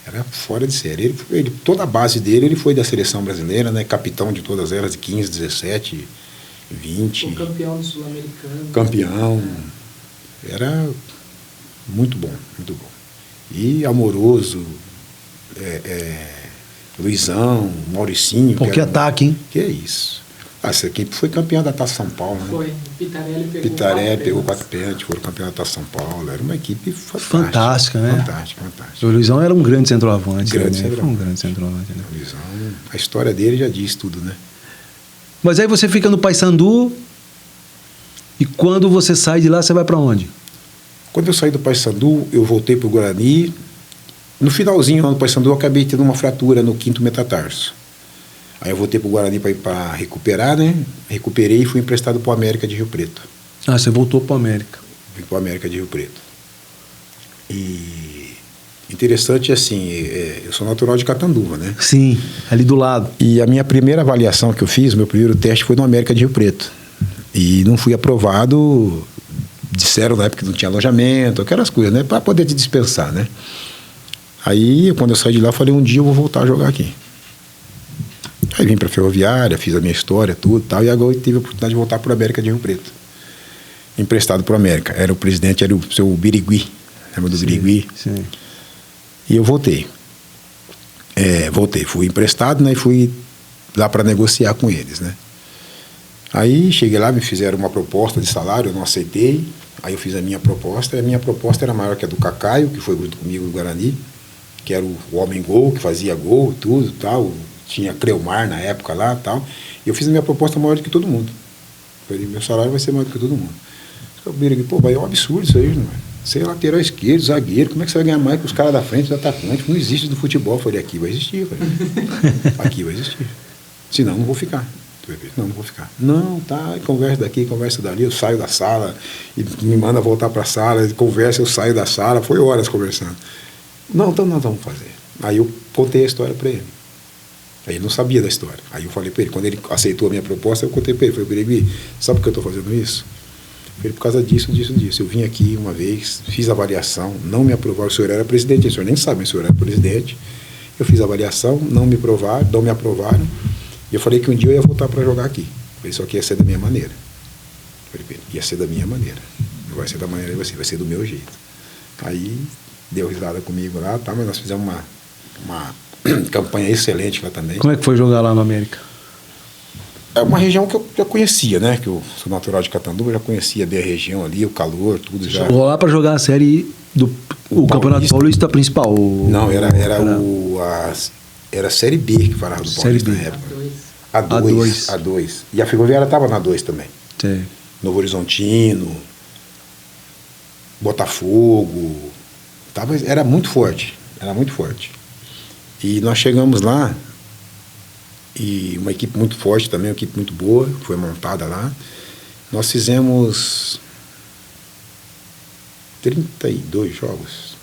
Speaker 2: Era fora de série. Toda a base dele, ele foi da seleção brasileira, né? Capitão de todas elas, de 15, 17, 20.
Speaker 3: O campeão do Sul-Americano.
Speaker 2: Campeão. Era muito bom, muito bom. E Amoroso, Luizão, Mauricinho.
Speaker 1: Pô, que ataque, hein?
Speaker 2: Que é isso. Essa equipe foi campeã da Taça São Paulo, né?
Speaker 3: Foi. Pitarelli
Speaker 2: pegou 4 pênaltis, foram campeão da Taça São Paulo. Era uma equipe
Speaker 1: fantástica, né?
Speaker 2: Fantástica.
Speaker 1: O Luizão era um grande centroavante.
Speaker 2: Foi
Speaker 1: um grande centroavante, né?
Speaker 2: O Luizão, a história dele já diz tudo, né?
Speaker 1: Mas aí você fica no Paysandu e quando você sai de lá, você vai para onde?
Speaker 2: Quando eu saí do Paysandu, eu voltei para o Guarani. No finalzinho lá no Paysandu, eu acabei tendo uma fratura no 5º metatarso. Aí eu voltei para o Guarani para recuperar, né? Recuperei e fui emprestado para o América de Rio Preto.
Speaker 1: Ah, você voltou para o América.
Speaker 2: Vim para o América de Rio Preto. E interessante assim, eu sou natural de Catanduva, né?
Speaker 1: Sim, ali do lado.
Speaker 2: E a minha primeira avaliação que eu fiz, meu primeiro teste foi no América de Rio Preto. E não fui aprovado, disseram na época que não tinha alojamento, aquelas coisas, né? Para poder te dispensar, né? Aí, quando eu saí de lá, eu falei, um dia eu vou voltar a jogar aqui. Aí vim para a Ferroviária, fiz a minha história, tudo e tal, e agora eu tive a oportunidade de voltar para o América de Rio Preto. Emprestado para o América. Era o presidente, era o seu Birigui. Lembra do Birigui?
Speaker 1: Sim.
Speaker 2: E eu voltei. Fui emprestado, né? E fui lá para negociar com eles, né? Aí cheguei lá, me fizeram uma proposta de salário, eu não aceitei. Aí eu fiz a minha proposta, e a minha proposta era maior que a do Cacaio, que foi junto comigo no Guarani, que era o homem gol, que fazia gol, tudo, tal. Tinha Cleomar na época lá, tal. E eu fiz a minha proposta maior do que todo mundo. Falei, meu salário vai ser maior do que todo mundo. Eu falei, pô, vai, é um absurdo isso aí, mano. Você é lateral esquerdo, zagueiro, como é que você vai ganhar mais que os caras da frente, os atacantes? Não existe no futebol. Eu falei, aqui vai existir, aqui vai existir. Senão não vou ficar. Não vou ficar. Não, tá, conversa daqui, conversa dali, eu saio da sala, e me manda voltar para a sala, conversa, eu saio da sala, foi horas conversando. Não, então nós vamos fazer. Aí eu contei a história para ele. Aí ele não sabia da história. Aí eu falei para ele, quando ele aceitou a minha proposta, eu contei para ele. Falei, Birigui, sabe por que eu estou fazendo isso? Eu falei, por causa disso. Eu vim aqui uma vez, fiz a avaliação, não me aprovaram. O senhor era presidente, o senhor nem sabe, mas o senhor era presidente. Eu fiz a avaliação, não me aprovaram. E eu falei que um dia eu ia voltar para jogar aqui. Eu falei, só que ia ser da minha maneira. Eu falei, ia ser da minha maneira. Não vai ser da maneira de você, vai ser do meu jeito. Aí deu risada comigo lá, tá, mas nós fizemos uma campanha excelente lá também.
Speaker 1: Como é que foi jogar lá no América?
Speaker 2: É uma região que eu já conhecia, né? Que eu sou natural de Catanduva, eu já conhecia bem a região ali, o calor, tudo já.
Speaker 1: Chegou lá para jogar a série do Campeonato Paulista principal?
Speaker 2: Não, era a Série B que falava do Paulista na época. A2. E a Ferroviária estava na 2 também.
Speaker 1: Sim.
Speaker 2: Novo Horizontino, Botafogo. Era muito forte. E nós chegamos lá, e uma equipe muito forte também, uma equipe muito boa, foi montada lá. Nós fizemos 32 jogos.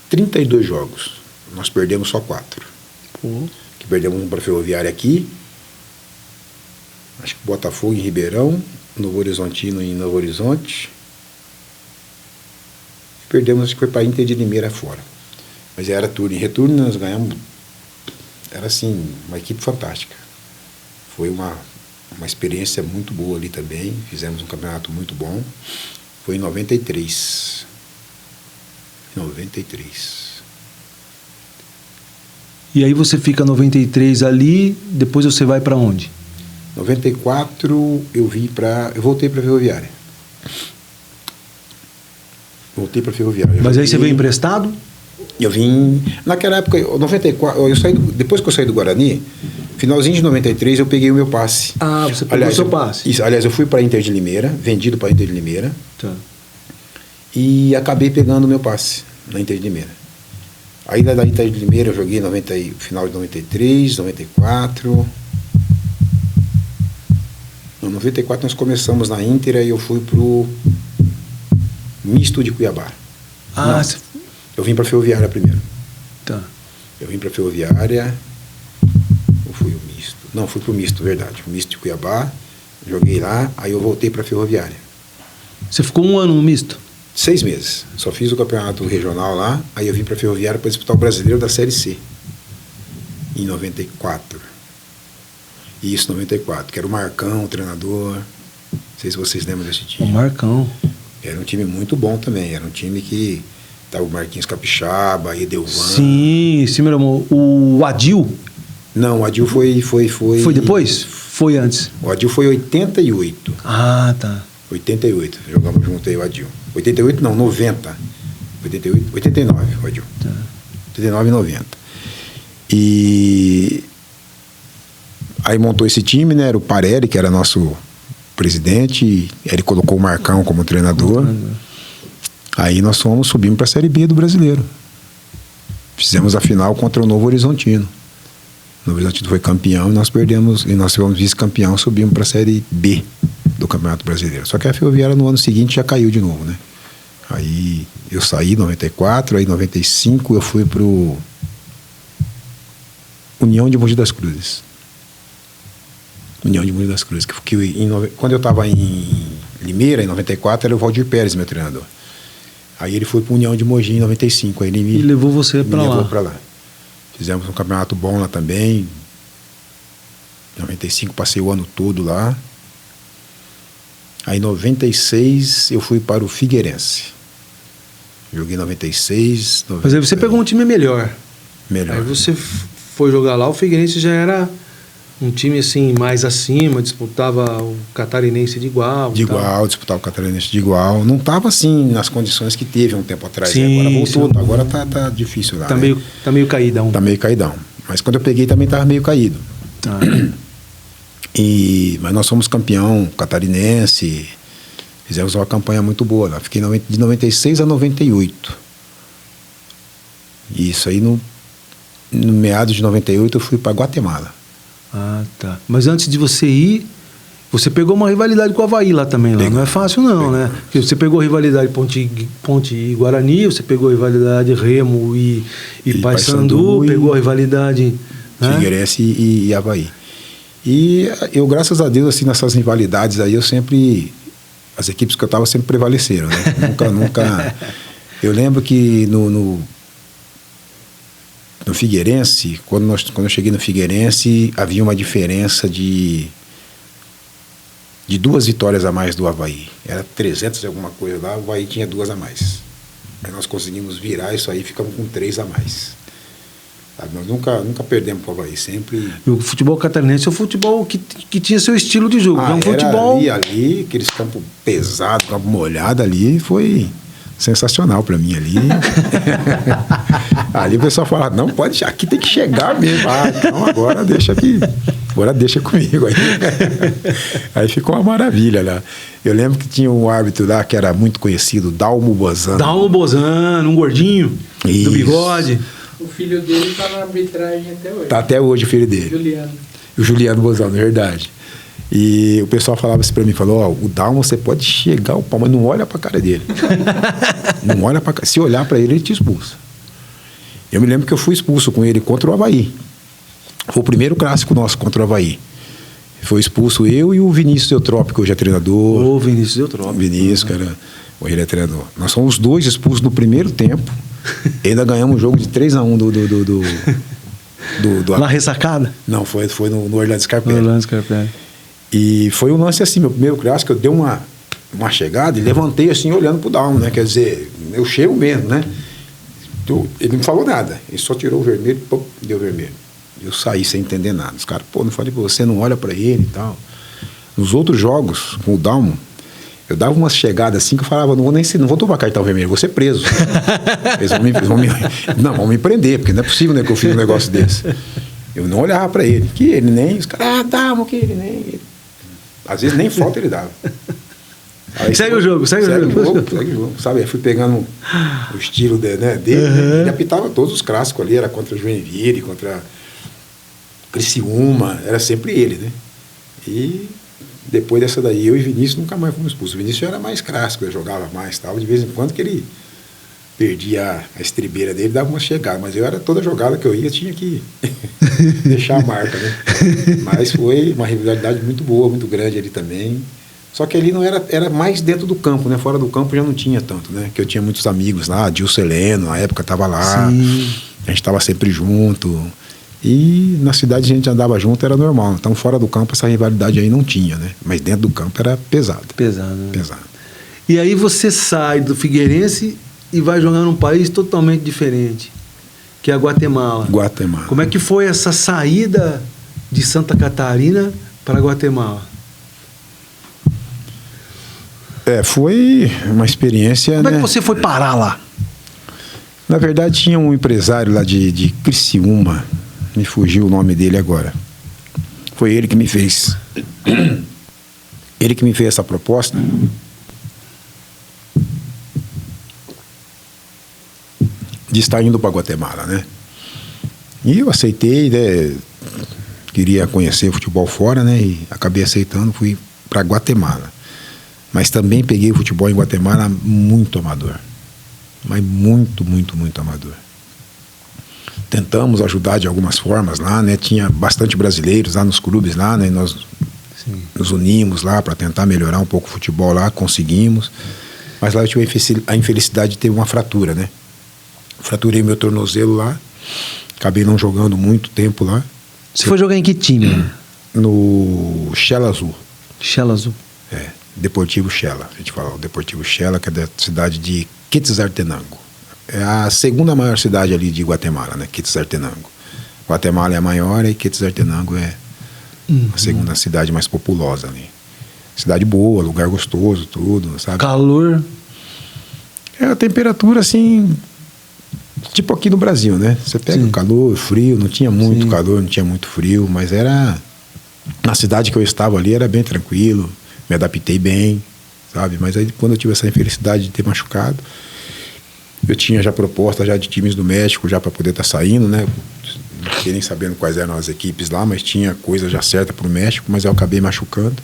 Speaker 2: 32 jogos. Nós perdemos só 4. Que perdemos um para a Ferroviária aqui, acho que Botafogo em Ribeirão, Novo Horizontino em Novo Horizonte. Perdemos, acho que foi para Inter de Limeira fora. Mas era turno. Em retorno nós ganhamos. Era assim, uma equipe fantástica. Foi uma experiência muito boa ali também. Fizemos um campeonato muito bom. Foi em 93.
Speaker 1: E aí você fica 93 ali, depois você vai para onde?
Speaker 2: 94 eu voltei para a Ferroviária.
Speaker 1: Mas aí você veio emprestado?
Speaker 2: Eu vim... Naquela época, 94, depois que eu saí do Guarani, finalzinho de 93, eu peguei o meu passe.
Speaker 1: Ah, você pegou o seu passe.
Speaker 2: Isso, aliás, eu fui para a Inter de Limeira, vendido para a Inter de Limeira.
Speaker 1: Tá.
Speaker 2: E acabei pegando o meu passe na Inter de Limeira. Aí da Inter de Limeira eu joguei final de 93, 94. Em 94 nós começamos na Inter e eu fui pro misto de Cuiabá.
Speaker 1: Ah,
Speaker 2: eu vim para Ferroviária primeiro.
Speaker 1: Tá.
Speaker 2: Eu vim para Ferroviária, ou fui o misto? Não, fui pro misto, verdade. O misto de Cuiabá, joguei lá, aí eu voltei para Ferroviária.
Speaker 1: Você ficou 1 ano no misto?
Speaker 2: 6 meses. Só fiz o campeonato regional lá, aí eu vim para Ferroviária para disputar o Brasileiro da Série C. Em 94. Isso, 94. Que era o Marcão, o treinador. Não sei se vocês lembram desse time.
Speaker 1: O Marcão.
Speaker 2: Era um time muito bom também. Era um time que tava o Marquinhos Capixaba, Edelvan.
Speaker 1: Sim, esse era o Adil.
Speaker 2: Não, o Adil foi...
Speaker 1: Foi depois? Foi antes?
Speaker 2: O Adil foi 88.
Speaker 1: Ah, tá.
Speaker 2: 88. Jogamos junto aí o Adil. 88 não, 90. 89 o Adil.
Speaker 1: Tá.
Speaker 2: 89 e 90. E aí montou esse time, né? Era o Parelli, que era nosso presidente. Ele colocou o Marcão como treinador. Aí nós subimos para a Série B do Brasileiro. Fizemos a final contra o Novo Horizontino. O Novo Horizontino foi campeão e nós perdemos, e nós fomos vice-campeão, subimos para a Série B do Campeonato Brasileiro. Só que a Ferroviária no ano seguinte já caiu de novo, né? Aí eu saí em 94, aí em 95 eu fui pro União de Mogi das Cruzes. União de Mogi das Cruzes. Quando eu estava em Limeira, em 94, era o Valdir Pérez, meu treinador. Aí ele foi pro União de Mogi em 95. Aí ele me
Speaker 1: levou você para lá.
Speaker 2: Levou para lá. Fizemos um campeonato bom lá também. Em 95 passei o ano todo lá. Aí em 96 eu fui para o Figueirense. Joguei em 96.
Speaker 1: Mas aí você pegou um time melhor.
Speaker 2: Melhor.
Speaker 1: Aí você foi jogar lá, o Figueirense já era um time assim mais acima, disputava o Catarinense de igual.
Speaker 2: De igual, disputava o Catarinense de igual. Não estava assim nas condições que teve um tempo atrás.
Speaker 1: Sim,
Speaker 2: né? Agora voltou,
Speaker 1: sim.
Speaker 2: Agora tá difícil lá.
Speaker 1: Tá,
Speaker 2: né?
Speaker 1: meio caídão.
Speaker 2: Tá meio caidão. Mas quando eu peguei também estava meio caído.
Speaker 1: Tá.
Speaker 2: Mas nós somos campeão catarinense. Fizemos uma campanha muito boa lá. Fiquei de 96 a 98. E isso aí no meados de 98 eu fui para Guatemala.
Speaker 1: Ah, tá. Mas antes de você ir, você pegou uma rivalidade com o Avaí lá também. Lá. Não é fácil não, né? Porque você pegou rivalidade Ponte e Guarani, você pegou rivalidade Remo e Paysandu, pegou a rivalidade... Né?
Speaker 2: Figueirense e Avaí. E eu, graças a Deus, assim, nessas rivalidades aí, eu sempre... As equipes que eu estava sempre prevaleceram, né? nunca... Eu lembro que no Figueirense, quando eu cheguei no Figueirense, havia uma diferença de 2 vitórias a mais do Avaí. Era 300 e alguma coisa lá, o Avaí tinha 2 a mais. Aí nós conseguimos virar isso aí, ficamos com 3 a mais. Sabe? Nós nunca perdemos para o Avaí, sempre...
Speaker 1: E o futebol catarinense é o futebol que tinha seu estilo de jogo. É um futebol...
Speaker 2: Ali, aqueles campos pesados, campo molhado ali, foi sensacional para mim ali. Ali o pessoal fala, não, pode, aqui tem que chegar mesmo. Então agora deixa aqui, agora deixa comigo. Aí ficou uma maravilha lá. Eu lembro que tinha um árbitro lá que era muito conhecido, Dalmo Bozano.
Speaker 1: Dalmo Bozano, um gordinho,
Speaker 2: isso,
Speaker 1: do bigode.
Speaker 3: O filho dele tá na arbitragem até hoje.
Speaker 2: Tá até hoje o filho dele.
Speaker 3: Juliano.
Speaker 2: O Juliano Bozano, verdade. E o pessoal falava assim pra mim, falou, o Dalmo você pode chegar o pau, mas não olha pra cara dele. Não olha pra cara. Se olhar pra ele te expulsa. Eu me lembro que eu fui expulso com ele contra o Avaí. Foi o primeiro clássico nosso contra o Avaí. Foi expulso eu e o Vinícius Eutrópico, hoje é treinador.
Speaker 1: O Vinícius Eutrópico.
Speaker 2: Vinícius, cara, hoje ele é treinador. Nós fomos os 2 expulsos no primeiro tempo. E ainda ganhamos um jogo de 3-1 do
Speaker 1: Na ressacada?
Speaker 2: Não, foi no Orlando Scarpelli.
Speaker 1: Orlando Scarpelli.
Speaker 2: E foi um lance assim, meu primeiro clássico, eu dei uma chegada e levantei assim, olhando pro Dalmo, né? Quer dizer, eu chego mesmo, né? Ele não falou nada, ele só tirou o vermelho, pô, deu vermelho. Eu saí sem entender nada. Os caras, não falei pra você, não olha pra ele e tal. Nos outros jogos, com o Dalmo, Eu dava umas chegadas assim que eu falava, não vou tomar cartão vermelho, vou ser preso. Vão me prender, porque não é possível, né, que eu fiz um negócio desse. Eu não olhava pra ele, que ele nem, os caras, davam que ele nem. Às vezes nem falta ele dava. Aí,
Speaker 1: segue o jogo.
Speaker 2: Segue o jogo, sabe? Eu fui pegando o estilo dele, né? Ele apitava todos os clássicos ali, era contra o Joinville, contra Criciúma, era sempre ele, né? E depois dessa daí, eu e Vinícius nunca mais fomos expulsos. O Vinícius era mais clássico, ele jogava mais, tal. De vez em quando que ele perdia a estribeira dele, dava uma chegada, mas eu era toda jogada que eu ia, tinha que deixar a marca, né? Mas foi uma rivalidade muito boa, muito grande ali também. Só que ali não era mais dentro do campo, né? Fora do campo já não tinha tanto, né? Que eu tinha muitos amigos lá, Dilson Heleno, na época estava lá. Sim. A gente estava sempre junto. E na cidade a gente andava junto, era normal. Então fora do campo essa rivalidade aí não tinha, né? Mas dentro do campo era pesado.
Speaker 1: Pesado, né?
Speaker 2: Pesado.
Speaker 1: E aí você sai do Figueirense e vai jogar num país totalmente diferente, que é a Guatemala.
Speaker 2: Guatemala.
Speaker 1: Como é que foi essa saída de Santa Catarina para Guatemala?
Speaker 2: Foi uma experiência.
Speaker 1: Como é que você foi parar lá?
Speaker 2: Na verdade, tinha um empresário lá de Criciúma, me fugiu o nome dele agora. Foi ele que me fez. Ele que me fez essa proposta. De estar indo para Guatemala, né? E eu aceitei, né? Queria conhecer futebol fora, né? E acabei aceitando, fui para Guatemala. Mas também peguei o futebol em Guatemala muito amador. Mas muito, muito, muito amador. Tentamos ajudar de algumas formas lá, né? Tinha bastante brasileiros lá nos clubes lá, né? Nós nos unimos lá para tentar melhorar um pouco o futebol lá, conseguimos. Mas lá eu tive a infelicidade de ter uma fratura, né? Fraturei meu tornozelo lá, acabei não jogando muito tempo lá.
Speaker 1: Você foi jogar em que time?
Speaker 2: No Shell Azul.
Speaker 1: Shell Azul.
Speaker 2: Deportivo Shela, a gente fala o Deportivo Shela, que é da cidade de Quetzaltenango. É a segunda maior cidade ali de Guatemala, né? Quetzaltenango. Guatemala é a maior e Quetzaltenango é a segunda cidade mais populosa ali. Cidade boa, lugar gostoso, tudo, sabe?
Speaker 1: Calor?
Speaker 2: A temperatura assim, tipo aqui no Brasil, né? Você pega calor, frio, não tinha muito calor, não tinha muito frio, mas era... Na cidade que eu estava ali era bem tranquilo. Me adaptei bem, sabe? Mas aí quando eu tive essa infelicidade de ter machucado, eu tinha já proposta já de times do México já para poder estar saindo, né? Não fiquei nem sabendo quais eram as equipes lá, mas tinha coisa já certa para o México, mas eu acabei machucando.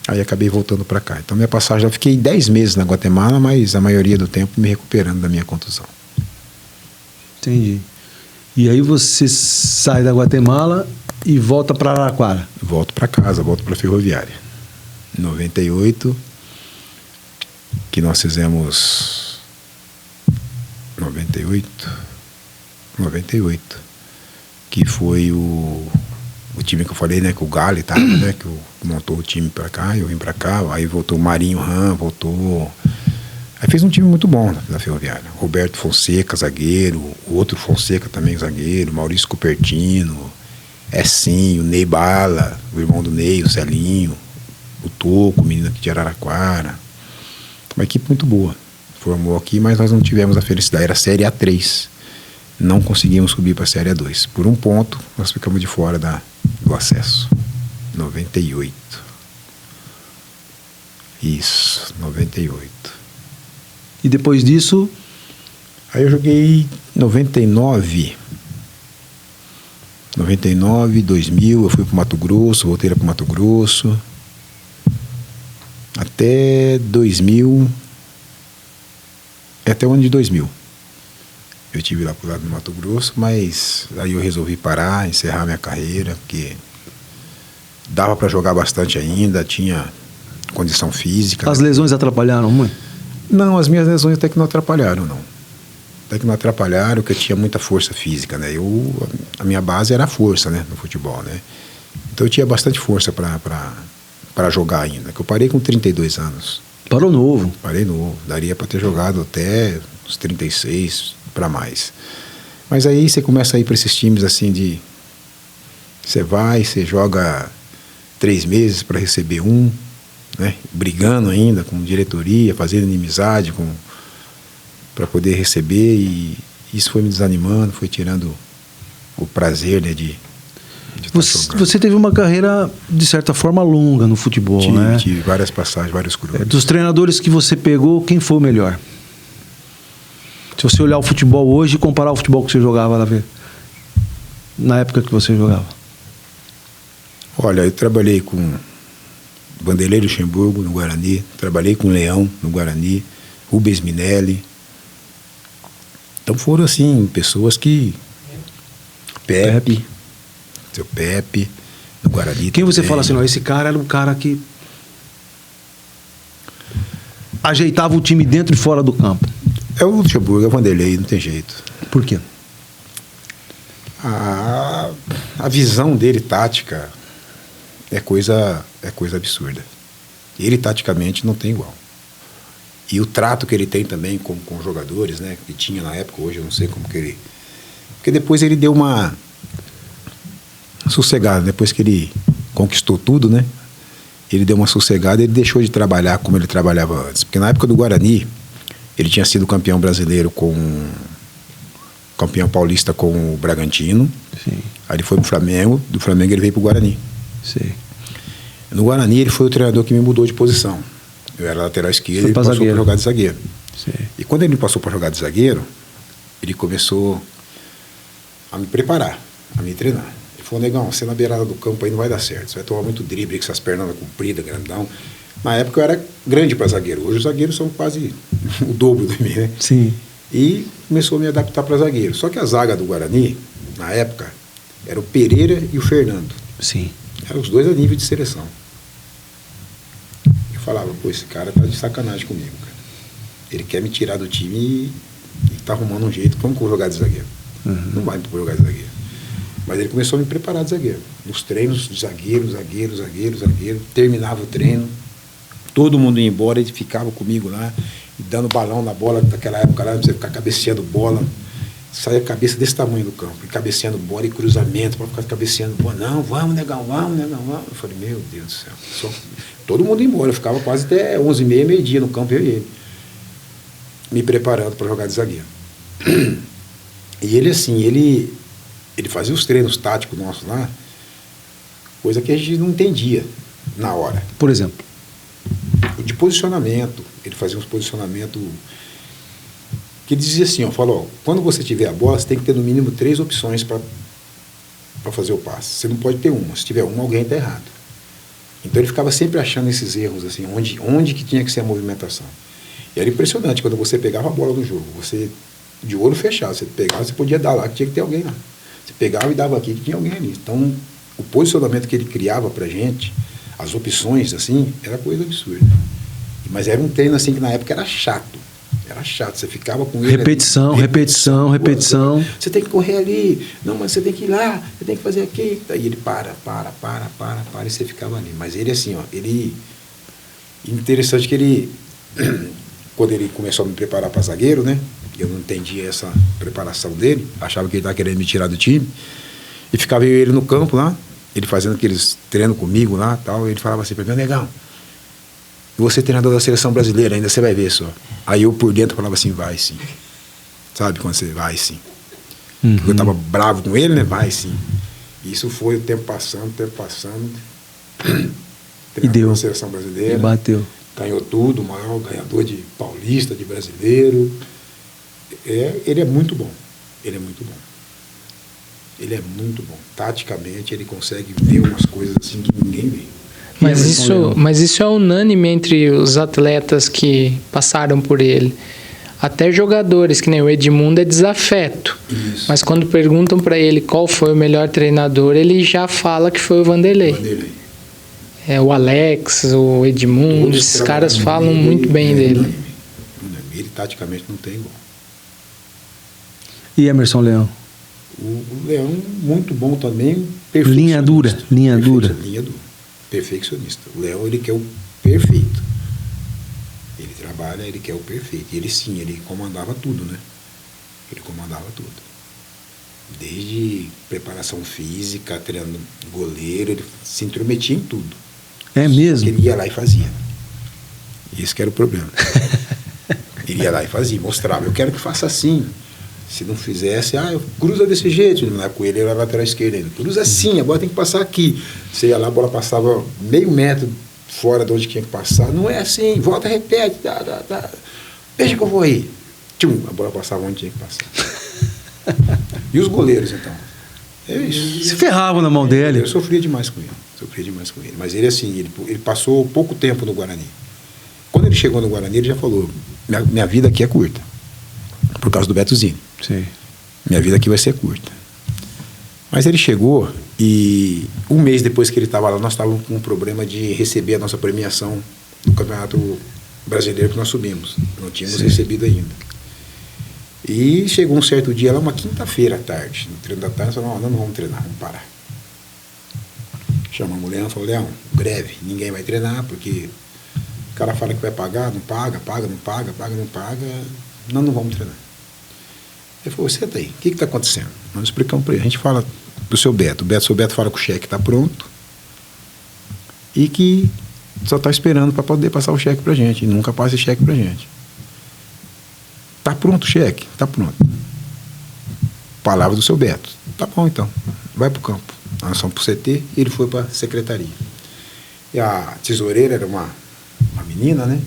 Speaker 2: Aí acabei voltando para cá. Então minha passagem, eu fiquei 10 meses na Guatemala, mas a maioria do tempo me recuperando da minha contusão.
Speaker 1: Entendi. E aí você sai da Guatemala e volta para Araraquara?
Speaker 2: Volto para casa, volto para a Ferroviária. Em 98, que nós fizemos 98, que foi o time que eu falei, né, que o Gali tava, né, que montou o time para cá, eu vim para cá, aí voltou o Marinho Ram, voltou, aí fez um time muito bom na Ferroviária. Roberto Fonseca, zagueiro, o outro Fonseca também zagueiro, Maurício Cupertino, Essinho, Ney Bala, o irmão do Ney, o Celinho, o Toco, o menino aqui de Araraquara. Uma equipe muito boa. Formou aqui, mas nós não tivemos a felicidade. Era a Série A3. Não conseguimos subir para a Série A2. Por um ponto, nós ficamos de fora do acesso. 98. Isso, 98.
Speaker 1: E depois disso?
Speaker 2: Aí eu joguei 99, 2000, eu fui para o Mato Grosso, voltei para o Mato Grosso. Até 2000, até o ano de 2000. Eu estive lá pro lado do Mato Grosso, mas aí eu resolvi parar, encerrar minha carreira, porque dava para jogar bastante ainda, tinha condição física.
Speaker 1: As lesões atrapalharam muito?
Speaker 2: Não, as minhas lesões até que não atrapalharam, não. Até que não atrapalharam, porque eu tinha muita força física, né? A minha base era a força, né, no futebol, né? Então eu tinha bastante força para jogar ainda, que eu parei com 32 anos.
Speaker 1: Parou novo?
Speaker 2: Parei novo, daria para ter jogado até uns 36 para mais. Mas aí você começa a ir para esses times assim de... Você joga 3 meses para receber 1, né? Brigando ainda com diretoria, fazendo inimizade para poder receber, e isso foi me desanimando, foi tirando o prazer, né, de
Speaker 1: Você teve uma carreira, de certa forma, longa no futebol, né?
Speaker 2: Tive várias passagens, vários clubes.
Speaker 1: Dos treinadores que você pegou, quem foi o melhor? Se você olhar o futebol hoje e comparar o futebol que você jogava na época que você jogava.
Speaker 2: Olha, eu trabalhei com Vanderlei Luxemburgo no Guarani, trabalhei com Leão no Guarani, Rubens Minelli. Então foram, assim, pessoas que... Pepe, seu Pepe, no Guarani.
Speaker 1: Quem você
Speaker 2: também.
Speaker 1: fala assim, não, esse cara era um cara que ajeitava o time dentro e fora do campo?
Speaker 2: É o Luxemburgo, é o Vanderlei, não tem jeito.
Speaker 1: Por quê?
Speaker 2: A visão dele, tática, é coisa absurda. Ele, taticamente, não tem igual. E o trato que ele tem também com os jogadores, né, que tinha na época, hoje eu não sei como que ele... Porque depois ele deu uma sossegada, depois que ele conquistou tudo, né, ele deu uma sossegada, ele deixou de trabalhar como ele trabalhava antes. Porque na época do Guarani, ele tinha sido campeão brasileiro campeão paulista com o Bragantino.
Speaker 1: Sim.
Speaker 2: Aí ele foi pro Flamengo, do Flamengo ele veio pro Guarani.
Speaker 1: Sim.
Speaker 2: No Guarani ele foi o treinador que me mudou de posição. Eu era lateral esquerdo e ele passou para jogar de zagueiro.
Speaker 1: Sim.
Speaker 2: E quando ele passou para jogar de zagueiro, ele começou a me preparar, a me treinar. Ele falou, negão, você na beirada do campo aí não vai dar certo, você vai tomar muito drible com essas pernas compridas, grandão. Na época eu era grande para zagueiro, hoje os zagueiros são quase o dobro de mim, né?
Speaker 1: Sim.
Speaker 2: E começou a me adaptar para zagueiro. Só que a zaga do Guarani, na época, era o Pereira e o Fernando.
Speaker 1: Sim.
Speaker 2: Eram os dois a nível de seleção. Eu falava, pô, esse cara tá de sacanagem comigo, cara. Ele quer me tirar do time e tá arrumando um jeito, como que eu vou jogar de zagueiro?
Speaker 1: Uhum.
Speaker 2: Não vai me jogar de zagueiro. Mas ele começou a me preparar de zagueiro. Nos treinos de zagueiro. Terminava o treino, todo mundo ia embora, ele ficava comigo lá, dando balão na bola, naquela época lá, você ficar cabeceando bola, saia a cabeça desse tamanho do campo, e cabeceando bola e cruzamento, para ficar cabeceando bola. Não, vamos, negão, vamos. Eu falei, meu Deus do céu. Todo mundo ia embora, eu ficava quase até 11h30, meio-dia no campo, eu e ele, me preparando para jogar de zagueiro. E ele, assim, ele fazia os treinos táticos nossos lá, coisa que a gente não entendia na hora.
Speaker 1: Por exemplo?
Speaker 2: De posicionamento, ele fazia uns posicionamentos que ele dizia assim, ó, falou, quando você tiver a bola, você tem que ter no mínimo 3 opções para fazer o passe. Você não pode ter uma. Se tiver uma, alguém está errado. Então ele ficava sempre achando esses erros, assim, onde que tinha que ser a movimentação. E era impressionante, quando você pegava a bola no jogo, você, de olho fechado, você pegava, você podia dar lá, que tinha que ter alguém lá. Você pegava e dava aqui, que tinha alguém ali. Então, o posicionamento que ele criava pra gente, as opções, assim, era coisa absurda. Mas era um treino, assim, que na época era chato. Era chato, você ficava com ele...
Speaker 1: Repetição.
Speaker 2: Você tem que correr ali. Não, mas você tem que ir lá, você tem que fazer aqui. Aí ele para, e você ficava ali. Mas ele, assim, ó, ele... Interessante que ele... Quando ele começou a me preparar para zagueiro, né? Eu não entendia essa preparação dele. Achava que ele estava querendo me tirar do time. E ficava eu e ele no campo lá, ele fazendo aqueles treinos comigo lá, tal. E ele falava assim para mim, negão, você é treinador da seleção brasileira, ainda você vai ver só. Aí eu por dentro falava assim, vai sim. Sabe quando você vai sim?
Speaker 1: Uhum.
Speaker 2: Porque eu tava bravo com ele, né? Vai sim. E isso foi o tempo passando.
Speaker 1: E deu.
Speaker 2: Da seleção brasileira.
Speaker 1: E bateu.
Speaker 2: Ganhou tudo, o maior ganhador de paulista, de brasileiro. Ele é muito bom. Ele é muito bom. Taticamente, ele consegue ver umas coisas assim que ninguém vê.
Speaker 3: Mas isso é unânime entre os atletas que passaram por ele. Até jogadores, que nem o Edmundo, é desafeto.
Speaker 2: Isso.
Speaker 3: Mas quando perguntam para ele qual foi o melhor treinador, ele já fala que foi o Vanderlei. O Alex, o Edmundo, todos esses caras falam muito bem dele.
Speaker 2: Ele taticamente não tem igual.
Speaker 1: E Emerson Leão?
Speaker 2: O Leão, muito bom também.
Speaker 1: Linha dura.
Speaker 2: Perfeccionista. O Leão, ele quer o perfeito. Ele trabalha, ele quer o perfeito. E ele, sim, ele comandava tudo, né? Ele comandava tudo. Desde preparação física, treinando goleiro, ele se intrometia em tudo.
Speaker 1: É mesmo?
Speaker 2: Ele ia lá e fazia. Esse que era o problema. Ele ia lá e fazia, mostrava, eu quero que faça assim. Se não fizesse, cruza desse jeito. Na época ele era lateral esquerdo ainda. Cruza assim, a bola tem que passar aqui. Você ia lá, a bola passava meio metro fora de onde tinha que passar. Não é assim, volta, repete. Veja que eu vou aí. Tchum, a bola passava onde tinha que passar. E os goleiros, então? É isso.
Speaker 1: Se ferravam na mão dele.
Speaker 2: Eu sofria demais com ele. Mas ele, assim, ele passou pouco tempo no Guarani. Quando ele chegou no Guarani, ele já falou, minha vida aqui é curta. Por causa do Beto Zini.
Speaker 1: Sim.
Speaker 2: Minha vida aqui vai ser curta. Mas ele chegou e um mês depois que ele estava lá, nós estávamos com um problema de receber a nossa premiação do Campeonato Brasileiro que nós subimos. Não tínhamos recebido ainda. E chegou um certo dia, lá uma quinta-feira à tarde, no treino da tarde, nós falamos, não vamos treinar, vamos parar. Chamamos o Leão e falou, Leão, greve, ninguém vai treinar, porque o cara fala que vai pagar, não paga, não paga, não vamos treinar. Ele falou, senta aí, o que está acontecendo? Nós explicamos para ele, a gente fala do seu Beto, o seu Beto fala que o cheque está pronto e que só está esperando para poder passar o cheque para a gente, e nunca passa esse cheque para a gente. Está pronto o cheque? Está pronto. Palavra do seu Beto. Tá bom então, vai para o campo. Nós fomos para o CT e ele foi para a secretaria. E a tesoureira era uma menina, né?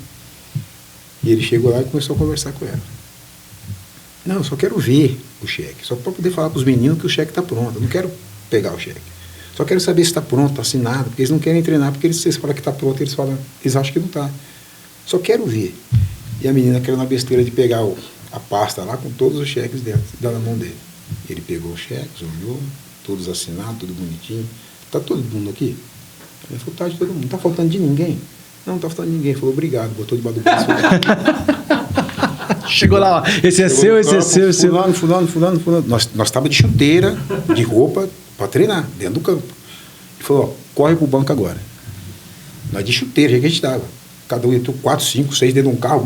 Speaker 2: E ele chegou lá e começou a conversar com ela. Não, eu só quero ver o cheque, só para poder falar para os meninos que o cheque está pronto. Eu não quero pegar o cheque. Só quero saber se está pronto, está assinado, porque eles não querem treinar, porque vocês falam que está pronto, eles acham que não está. Só quero ver. E a menina querendo na besteira de pegar a pasta lá com todos os cheques dentro, dá na mão dele. Ele pegou os cheques, olhou, todos assinados, tudo bonitinho. Está todo mundo aqui? Ele falou, tá de todo mundo. Não está faltando de ninguém? Não está faltando de ninguém. Ele falou, obrigado, botou debaixo do braço.
Speaker 1: Chegou lá, esse é seu, esse é seu, esse é seu.
Speaker 2: Fulano. Nós estávamos de chuteira, de roupa, para treinar, dentro do campo. Ele falou, corre pro banco agora. Nós de chuteira, já que a gente estava. Cada um entrou 4, 5, 6 dentro de um carro.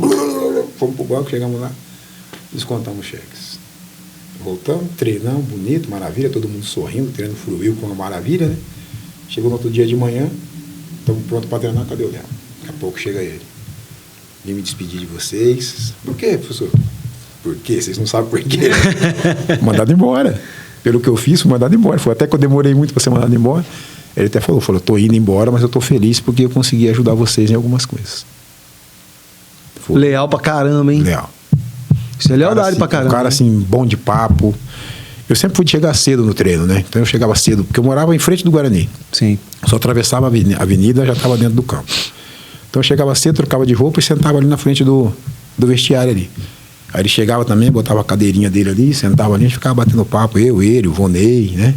Speaker 2: Fomos pro banco, chegamos lá, descontamos os cheques. Voltamos, treinamos, bonito, maravilha, todo mundo sorrindo, o treino fluiu com uma maravilha, né? Chegou no outro dia de manhã, estamos prontos para treinar, cadê o Léo? Daqui a pouco chega ele. Vim me despedir de vocês. Por quê, professor? Por quê? Vocês não sabem por quê. Mandado embora. Pelo que eu fiz, fui mandado embora. Foi até que eu demorei muito para ser mandado embora. Ele até falou, tô indo embora, mas eu tô feliz porque eu consegui ajudar vocês em algumas coisas. Foi.
Speaker 1: Leal pra caramba, hein?
Speaker 2: Leal.
Speaker 1: Isso é lealdade assim, pra caramba.
Speaker 2: Um cara assim, bom de papo. Eu sempre fui de chegar cedo no treino, né? Então eu chegava cedo, porque eu morava em frente do Guarani.
Speaker 1: Sim.
Speaker 2: Só atravessava a avenida, já estava dentro do campo. Então eu chegava cedo, trocava de roupa e sentava ali na frente do vestiário ali. Aí ele chegava também, botava a cadeirinha dele ali, sentava ali, a gente ficava batendo papo, ele, o Vonei, né?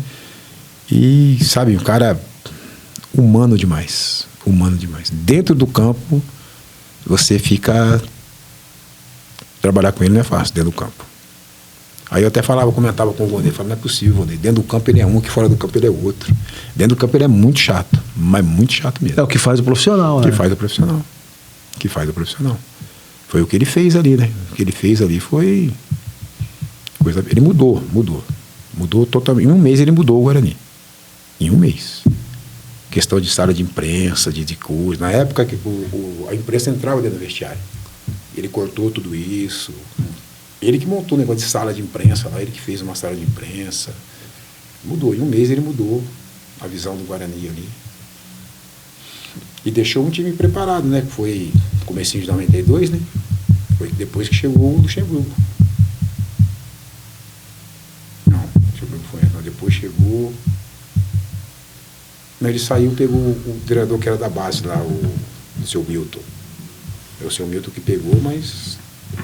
Speaker 2: E, sabe, um cara humano demais. Humano demais. Dentro do campo, você fica... Trabalhar com ele não é fácil, dentro do campo. Aí eu até comentava com o Vonei, falava, não é possível, Vonei. Dentro do campo ele é um, que fora do campo ele é outro. Dentro do campo ele é muito chato, mas muito chato mesmo.
Speaker 1: É o que faz o profissional, né?
Speaker 2: Que faz o profissional. Foi o que ele fez ali, né? O que ele fez ali foi... Ele mudou totalmente. Em um mês ele mudou o Guarani. Em um mês. Questão de sala de imprensa, de coisa. Na época que a imprensa entrava dentro do vestiário. Ele cortou tudo isso. Ele que montou o negócio de sala de imprensa lá, ele que fez uma sala de imprensa. Mudou. Em um mês ele mudou a visão do Guarani ali. E deixou um time preparado, né? Que foi comecinho de 92, né? Foi depois que chegou o Luxemburgo. Não, o Luxemburgo foi. Não, depois chegou... Ele saiu, pegou o treinador que era da base lá, o seu Milton. É o seu Milton que pegou, mas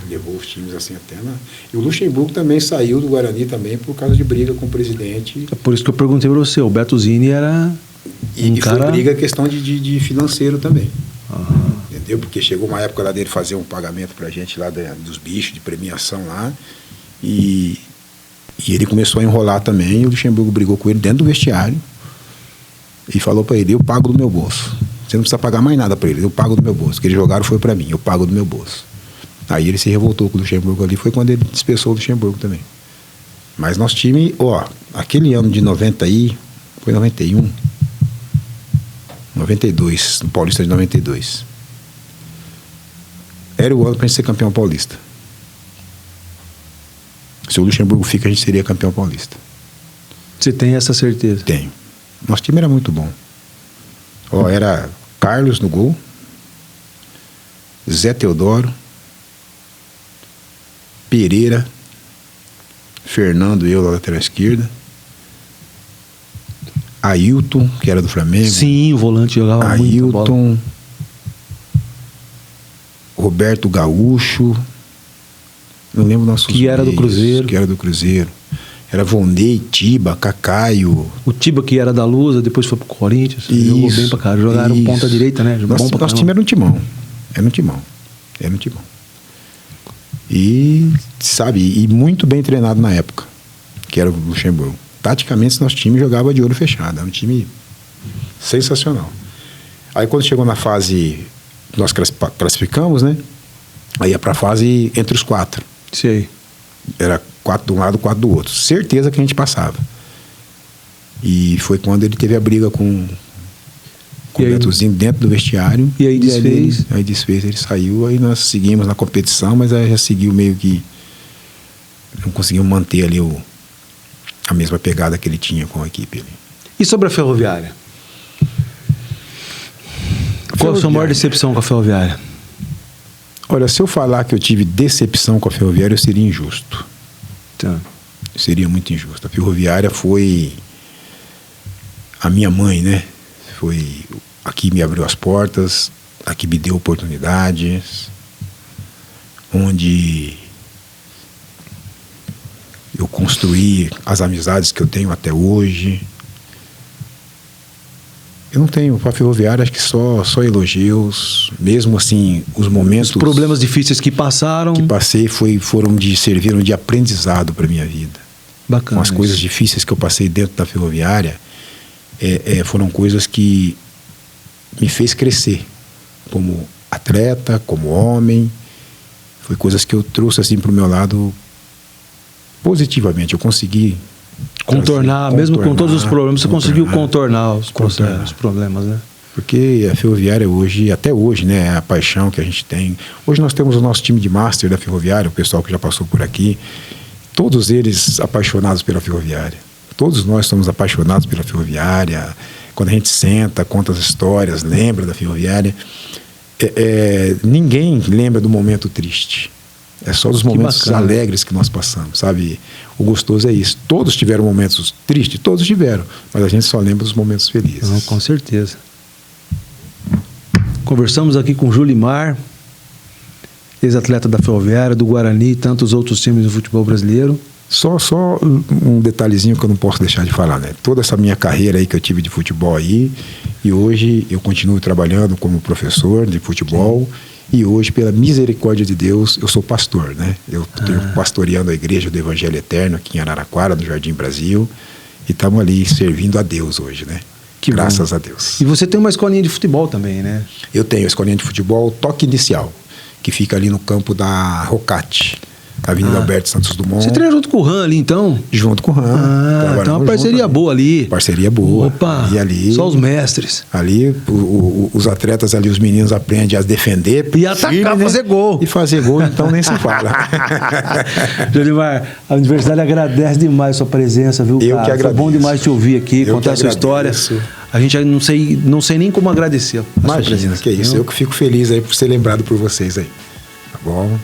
Speaker 2: levou os times assim até na... E o Luxemburgo também saiu do Guarani também por causa de briga com o presidente.
Speaker 1: É por isso que eu perguntei para você, o Beto Zini era...
Speaker 2: E foi briga questão de financeiro também. Entendeu? Porque chegou uma época lá dele fazer um pagamento pra gente lá dos bichos, de premiação lá. E ele começou a enrolar também, e o Luxemburgo brigou com ele dentro do vestiário. E falou para ele, eu pago do meu bolso. Você não precisa pagar mais nada para ele, eu pago do meu bolso. O que eles jogaram foi para mim, eu pago do meu bolso. Aí ele se revoltou com o Luxemburgo ali, foi quando ele dispensou o Luxemburgo também. Mas nosso time, aquele ano de 90 aí, foi 91, 92, no Paulista de 92. era o ano para a gente ser campeão paulista. Se o Luxemburgo fica, a gente seria campeão paulista.
Speaker 1: Você tem essa certeza?
Speaker 2: Tenho. Nosso time era muito bom. Era Carlos no gol, Zé Teodoro, Pereira, Fernando e eu na lateral esquerda, Ailton, que era do Flamengo.
Speaker 1: Sim, o volante jogava muito bola.
Speaker 2: Ailton, Roberto Gaúcho, não lembro nossos
Speaker 1: que era do Cruzeiro.
Speaker 2: Que era do Cruzeiro. Era Vonei, Tiba, Cacaio.
Speaker 1: O Tiba, que era da Lusa, depois foi pro Corinthians. Jogou bem pra caralho. Jogaram ponta direita, né?
Speaker 2: Nosso time era um timão. Era um timão. E, sabe, e muito bem treinado na época, que era o Luxemburgo. Taticamente, nosso time jogava de olho fechado. Era um time sensacional. Aí, quando chegou na fase, nós classificamos, né? Aí ia pra fase entre os 4.
Speaker 1: Sei.
Speaker 2: Era 4 de um lado, 4 do outro. Certeza que a gente passava. E foi quando ele teve a briga com o Betozinho dentro do vestiário.
Speaker 1: E aí desfez?
Speaker 2: Aí desfez, ele saiu. Aí nós seguimos na competição, mas aí já seguiu meio que... Não conseguimos manter ali a mesma pegada que ele tinha com a equipe ali.
Speaker 1: E sobre a Ferroviária? Qual a sua maior decepção com a Ferroviária?
Speaker 2: Olha, se eu falar que eu tive decepção com a Ferroviária, eu seria injusto.
Speaker 1: Tá.
Speaker 2: Seria muito injusto. A Ferroviária foi a minha mãe, né? Foi aqui me abriu as portas, aqui me deu oportunidades, onde eu construí as amizades que eu tenho até hoje. Eu não tenho para a Ferroviária, acho que só elogios, mesmo assim, os momentos...
Speaker 1: Os problemas difíceis que passaram...
Speaker 2: Que passei serviram de aprendizado para minha vida.
Speaker 1: Bacana.
Speaker 2: Com as coisas difíceis que eu passei dentro da Ferroviária, foram coisas que me fez crescer como atleta, como homem. Foi coisas que eu trouxe assim para o meu lado positivamente. Eu consegui
Speaker 1: contornar, mesmo com todos os problemas, você conseguiu contornar os problemas, né?
Speaker 2: Porque a Ferroviária hoje, até hoje, né, é a paixão que a gente tem. Hoje nós temos o nosso time de Master da Ferroviária, o pessoal que já passou por aqui, todos eles apaixonados pela Ferroviária. Todos nós somos apaixonados pela Ferroviária. Quando a gente senta, conta as histórias, lembra da Ferroviária, ninguém lembra do momento triste. É só dos momentos alegres que nós passamos, sabe? O gostoso é isso. Todos tiveram momentos tristes, todos tiveram, mas a gente só lembra dos momentos felizes.
Speaker 1: Não, com certeza. Conversamos aqui com Julimar, ex-atleta da Ferroviária, do Guarani e tantos outros times do futebol brasileiro.
Speaker 2: Só um detalhezinho que eu não posso deixar de falar, né? Toda essa minha carreira aí que eu tive de futebol aí, e hoje eu continuo trabalhando como professor de futebol. Sim. E hoje, pela misericórdia de Deus, eu sou pastor, né? Eu estou pastoreando a Igreja do Evangelho Eterno aqui em Araraquara, no Jardim Brasil. E estamos ali servindo a Deus hoje, né? Graças a Deus.
Speaker 1: E você tem uma escolinha de futebol também, né?
Speaker 2: Eu tenho a escolinha de futebol Toque Inicial, que fica ali no campo da Rocate, Avenida Alberto Santos Dumont.
Speaker 1: Você treina junto com o Ran ali, então?
Speaker 2: Junto com o Ran.
Speaker 1: Então uma parceria boa ali.
Speaker 2: Parceria boa.
Speaker 1: Opa,
Speaker 2: e ali,
Speaker 1: só os mestres.
Speaker 2: Ali, os atletas ali, os meninos aprendem a defender.
Speaker 1: E atacar, fazer gol.
Speaker 2: E fazer gol, então nem se fala.
Speaker 1: Jolimar, a Universidade agradece demais a sua presença, viu, cara?
Speaker 2: Eu que agradeço.
Speaker 1: Foi bom demais te ouvir aqui, contar a sua história. A gente não sei nem como agradecer.
Speaker 2: Imagina, que é isso. Eu que fico feliz aí por ser lembrado por vocês aí. Tá bom?